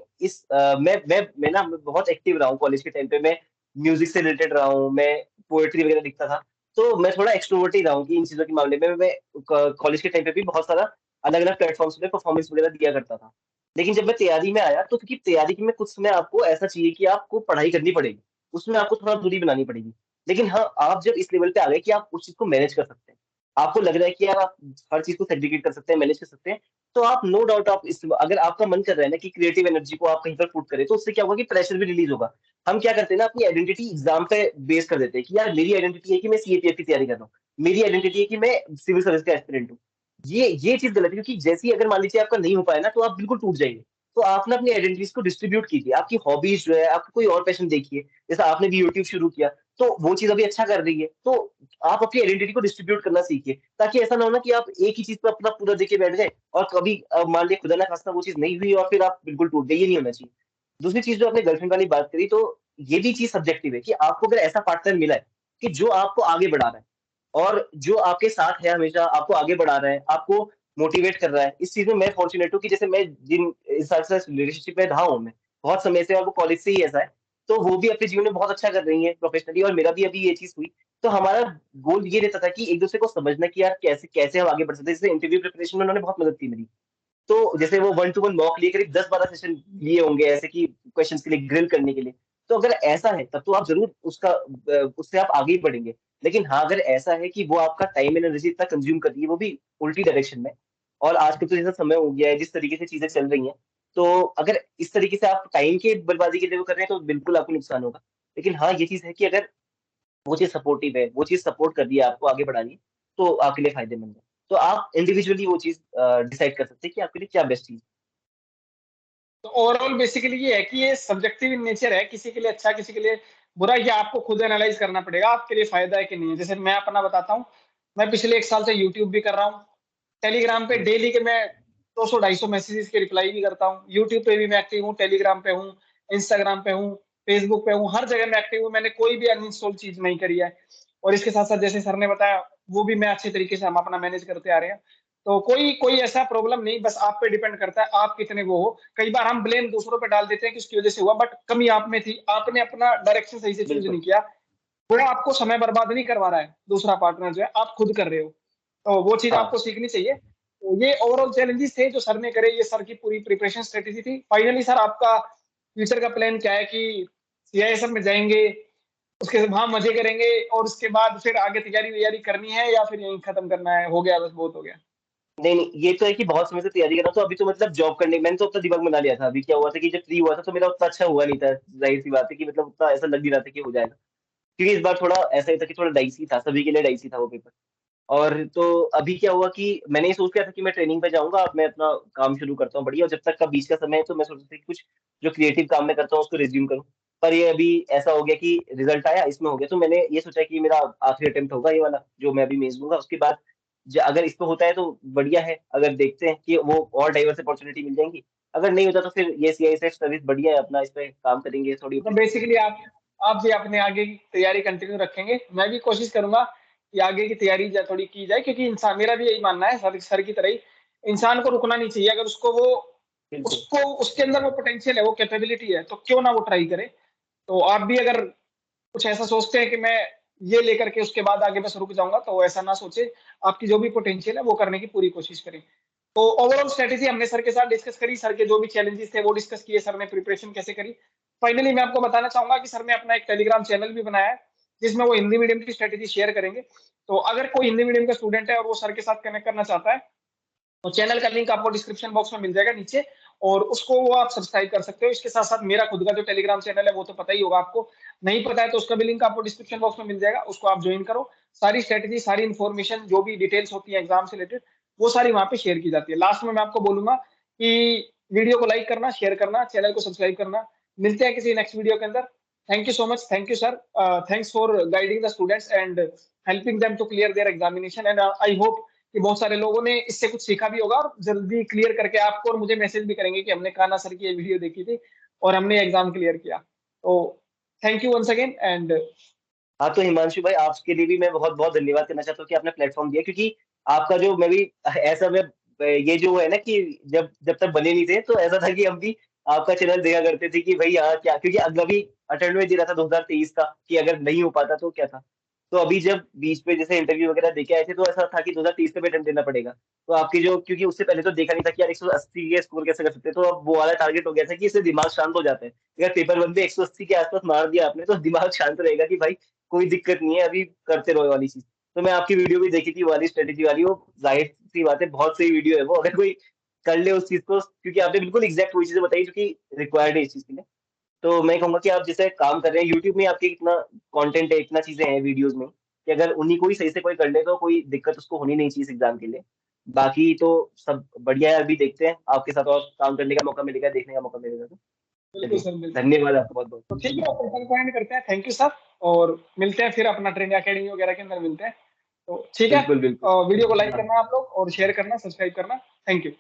मैं ना मैं बहुत एक्टिव रहा हूँ कॉलेज के टाइम पे। मैं म्यूजिक से रिलेटेड रहा हूँ, मैं पोएट्री वगैरह लिखता था। तो मैं थोड़ा एक्सट्रोवर्ट ही रहा हूँ कि इन चीजों के मामले में मैं कॉलेज के टाइम पे भी बहुत सारा अलग अलग प्लेटफॉर्म्स पे परफॉर्मेंस वगैरह दिया करता था। लेकिन जब मैं तैयारी में आया तो, क्योंकि तैयारी में कुछ समय आपको ऐसा चाहिए कि आपको पढ़ाई करनी पड़ेगी, उसमें आपको थोड़ा दूरी बनानी पड़ेगी। लेकिन हाँ, आप जब इस लेवल पे आ गए कि आप उस चीज को मैनेज कर सकते हैं, आपको लग रहा है कि यार आप हर चीज को सेग्रीगेट कर सकते हैं, मैनेज कर सकते हैं, तो आप नो डाउट आप इस, अगर आपका मन कर रहा है ना कि क्रिएटिव एनर्जी को आप कहीं पर पुट करें, तो उससे क्या होगा कि प्रेशर भी रिलीज होगा। हम क्या करते हैं ना, अपनी आइडेंटिटी एग्जाम पे बेस कर देते हैं कि यार मेरी आइडेंटिटी है कि मैं सीएपीएफ की तैयारी कर रहा हूँ, मेरी आइडेंटिटी है कि मैं सिविल सर्विस का एस्पिरेंट हूँ। ये चीज गलत है, क्योंकि जैसे ही अगर मान लीजिए आपका नहीं हो पाया ना, तो आप बिल्कुल टूट जाएंगे। तो आप ना अपनी आइडेंटिटीज को डिस्ट्रीब्यूट कीजिए, आपकी हॉबीज जो है, आपका कोई और पैशन देखिए। जैसे आपने भी यूट्यूब शुरू किया, तो वो चीज अभी अच्छा कर रही है, तो आप अपनी आइडेंटिटी को डिस्ट्रीब्यूट करना सीखिए, ताकि ऐसा ना हो ना कि आप एक ही चीज पर अपना पूरा देके बैठ जाए, और कभी मान लिया खुदा ना खास्ता वो चीज नहीं हुई और फिर आप बिल्कुल टूट गए, ये नहीं होना चाहिए। दूसरी चीज जो आपने गर्लफ्रेंड वाली बात करी, तो ये भी चीज सब्जेक्टिव है कि आपको अगर ऐसा पार्टनर मिला है कि जो आपको आगे बढ़ा रहा है, और जो आपके साथ है हमेशा, आपको आगे बढ़ा रहा है, आपको मोटिवेट कर रहा है, इस चीज में मैं फॉर्चुनेट हूँ कि जैसे मैं जिन इंसान से रिलेशनशिप में रहा हूँ मैं बहुत समय से, और वो कॉलेज से ही ऐसा है, तो वो भी अपने जीवन में बहुत अच्छा कर रही है प्रोफेशनली, और मेरा भी अभी ये चीज हुई। तो हमारा गोल ये रहता था कि एक दूसरे को समझना कि यार कैसे कैसे हम आगे बढ़ सकते हैं। जैसे इंटरव्यू प्रिपरेशन में उन्होंने बहुत मदद की मेरी। तो जैसे वो 1-to-1 मॉक लिए, करीब 10-12 सेशन लिए होंगे ऐसे कि क्वेश्चंस के लिए, ग्रिल करने के लिए। तो अगर ऐसा है तब तो आप जरूर उससे आप आगे ही बढ़ेंगे। लेकिन हाँ, अगर ऐसा है कि वो आपका टाइम एंड एनर्जी इतना कंज्यूम कर रही है, वो भी उल्टी डायरेक्शन में, और आजकल तो जैसा समय हो गया है, जिस तरीके से चीजें चल रही हैं, तो अगर इस तरीके से आप टाइम की बर्बादी के लिए वो कर रहे हैं, तो बिल्कुल आपको नुकसान होगा। लेकिन हाँ, ये चीज है कि अगर वो चीज़ सपोर्टिव है, वो चीज़ सपोर्ट कर रही है आपको आगे बढ़ा रही है, तो आपके लिए फ़ायदेमंद है। तो आप इंडिविजुअली वो चीज़ डिसाइड कर सकते हैं कि आपके लिए क्या बेस्ट चीज़ है। तो ओवरऑल बेसिकली ये है कि ये सब्जेक्टिव इन नेचर है, किसी के लिए अच्छा, किसी के लिए बुरा, ये आपको खुद एनालाइज करना पड़ेगा, आपके लिए फायदा है कि नहीं है। जैसे मैं अपना बताता हूँ, मैं पिछले 1 साल से यूट्यूब भी कर रहा हूँ, टेलीग्राम पे हुँ, डेली के मैं 200-250 मैसेजेस के रिप्लाई भी करता हूँ, यूट्यूब पे भी मैं एक्टिव हूँ, टेलीग्राम पे हूँ, इंस्टाग्राम पे हूँ, फेसबुक पे हूँ, हर जगह मैं एक्टिव हूँ, मैंने कोई भी अनइंस्टॉल चीज़ नहीं करी है। और इसके साथ-साथ जैसे सर ने बताया, वो भी मैं अच्छे तरीके से हम अपना मैनेज करते आ रहे हैं। तो कोई कोई ऐसा प्रॉब्लम नहीं, बस आप पे डिपेंड करता है, आप कितने वो हो। कई बार हम ब्लेम दूसरों पे डाल देते हैं कि उसकी वज़ह से हुआ, बट कमी आप में थी, आपने अपना डायरेक्शन सही से चूज़ बिल्कुल। नहीं किया। वो आपको समय बर्बाद नहीं करवा रहा है, दूसरा पार्टनर जो है, आप खुद कर रहे हो। तो वो चीज़ हाँ, आपको सीखनी चाहिए। तो ये ओवरऑल चैलेंजेस थे जो सर ने करे, ये सर की पूरी प्रिपरेशन स्ट्रैटेजी थी। फाइनली सर आपका फ्यूचर का प्लान क्या है कि सीआईएसएफ में जाएँगे, उसके वहाँ मज़े करेंगे और उसके बाद फिर आगे तैयारी-वैयारी करनी है या फिर यहीं खत्म करना है, हो गया बस बहुत हो गया? नहीं, नहीं, ये तो है कि बहुत समय से तैयारी कर रहा हूँ, तो अभी तो मतलब जॉब करने मैंने तो अपना दिमाग बना लिया था। अभी क्या हुआ था कि जब फ्री हुआ था तो मेरा उतना अच्छा हुआ नहीं था, ज़ाहिर-सी बात है कि मतलब उतना ऐसा लग नहीं रहा था कि हो जाएगा। क्योंकि इस बार थोड़ा ऐसा ही था कि थोड़ा डाइसी था, सभी के लिए डाइसी था वो पेपर। और तो अभी क्या हुआ कि मैंने ये सोच लिया था कि मैं ट्रेनिंग पे जाऊँगा, अब मैं अपना काम शुरू करता हूँ बढ़िया और जब तक का बीच का समय है तो मैं सोच रहा था कि कुछ जो क्रिएटिव काम मैं करता हूँ उसको रिज़्यूम करूँ। पर ये अभी ऐसा हो गया कि रिज़ल्ट आया, इसमें हो गया, तो मैंने ये सोचा कि मेरा आखिरी अटेम्प्ट होगा ये वाला, जो मैं अभी मेंस दूँगा। उसके बाद अगर इस पे होता है तो बढ़िया है, अगर देखते हैं कि वो और डाइवर्स अपॉर्च्युनिटी मिल जाएँगी। अगर नहीं होता तो फिर ये सीआईएसएफ सर्विस बढ़िया है, अपना इस पे काम करेंगे, थोड़ी तो अपॉर्च्युनिटी बेसिकली मिलेगी। आप भी अपने आगे की तैयारी कंटिन्यू रखेंगे। मैं भी कोशिश करूँगा कि आगे की तैयारी थोड़ी की जाए क्योंकि इंसान मेरा भी यही मानना है सर की तरह ही, इंसान को रुकना नहीं चाहिए। अगर बिल्कुल। उसको उसके अंदर वो पोटेंशियल है, वो कैपेबिलिटी है, तो क्यों ना वो ट्राई करे। तो आप भी अगर कुछ ऐसा सोचते हैं कि मैं ये लेकर के उसके बाद आगे बस रुक जाऊँगा, तो ऐसा ना सोचें। आपकी जो भी पोटेंशियल है, वो करने की पूरी कोशिश करें। तो ओवरऑल स्ट्रैटेजी हमने सर के साथ डिस्कस करी, सर के जो भी चैलेंजेस थे वो डिस्कस किए, सर ने प्रिपरेशन कैसे करी। फाइनली मैं आपको बताना चाहूँगा कि सर ने अपना एक टेलीग्राम चैनल भी बनाया है, जिसमें वो हिंदी मीडियम की स्ट्रैटेजी शेयर करेंगे। तो अगर कोई हिंदी मीडियम का स्टूडेंट है और वो सर के साथ कनेक्ट करना चाहता है, तो चैनल का लिंक आपको डिस्क्रिप्शन बॉक्स में मिल जाएगा नीचे और उसको वो आप सब्सक्राइब कर सकते हो। इसके साथ-साथ मेरा खुद का जो टेलीग्राम चैनल है वो तो पता ही होगा आपको। नहीं पता है तो उसका भी लिंक आपको डिस्क्रिप्शन बॉक्स में मिल जाएगा, उसको आप जॉइन करो। सारी स्ट्रैटेजी, सारी इन्फॉर्मेशन जो भी डिटेल्स होती है एग्ज़ाम से रिलेटेड, वो सारी वहाँ पे शेयर की जाती है। लास्ट में मैं आपको बोलूँगा कि वीडियो को लाइक करना, शेयर करना, चैनल को सब्सक्राइब करना। मिलते हैं किसी नेक्स्ट वीडियो के अंदर। Thank you so much. Thank you sir. Thanks for guiding the students and helping them to clear their examination and I hope कि बहुत सारे लोगों ने इससे कुछ सीखा भी होगा और जल्दी क्लियर करके आपको और मुझे मैसेज भी करेंगे कि हमने कान्हा सर की ये वीडियो देखी थी और हमने एग्जाम क्लियर किया। तो thank you once again and हाँ, तो हिमांशु भाई आपके लिए भी मैं बहुत-बहुत धन्यवाद करना चाहता हूँ कि आपने प्लेटफ़ॉर्म दिया क्योंकि आपका जो मैं भी ऐसा मैं ये जो है ना कि जब तक बने नहीं थे तो ऐसा था कि हम भी आपका चैनल देखा करते थे कि भाई हाँ, क्या क्योंकि अगला भी अटेम्प्ट में दे रहा था 2023 का कि अगर नहीं हो पाता तो क्या था। तो अभी जब बीच में जैसे इंटरव्यू वगैरह देके आए थे तो ऐसा था कि 2023 का भी अटेम्प्ट देना पड़ेगा। तो आपकी जो क्योंकि उससे पहले तो देखा नहीं था कि यार 180 के स्कोर कैसे कर सकते हैं, तो अब वो वाला टारगेट हो गया था कि इससे दिमाग शांत हो जाता है। अगर पेपर 1 में 180 के आस-पास मार दिया आपने तो दिमाग शांत रहेगा कि भाई कोई दिक्कत नहीं है, अभी करते रहो ये वाली चीज़। तो मैं आपकी वीडियो भी देखी थी वो वाली स्ट्रैटेजी वाली, वो ज़ाहिर-सी बात है बहुत सही वीडियो है वो, अगर कोई कर ले उस चीज़ को क्योंकि आपने बिल्कुल एग्ज़ैक्ट वही चीज़ें बताई जो कि रिक्वायर्ड है इस चीज़ के लिए। तो मैं कहूँगा कि आप जैसे काम कर रहे हैं, यूट्यूब में आपके इतना कंटेंट है, इतना चीज़ें हैं वीडियोज़ में, कि अगर उन्हीं को ही सही से कोई कर ले तो कोई दिक्कत उसको होनी नहीं चाहिए इस एग्ज़ाम के लिए। बाकी तो सब बढ़िया है, अभी देखते हैं आपके साथ और काम करने का मौका मिलेगा, देखने का मौका मिलेगा तो। बिल्कुल चलिए, सर बिल्कुल। धन्यवाद आपका बहुत-बहुत। तो ठीक है ओपन पॉइंट करते हैं। थैंक यू सर और मिलते हैं फिर अपना ट्रेंड अकेडमी वगैरह के अंदर मिलते हैं। तो ठीक है बिल्कुल, बिल्कुल। वीडियो को लाइक हाँ। करना आप लोग और शेयर करना, सब्सक्राइब करना। Thank you.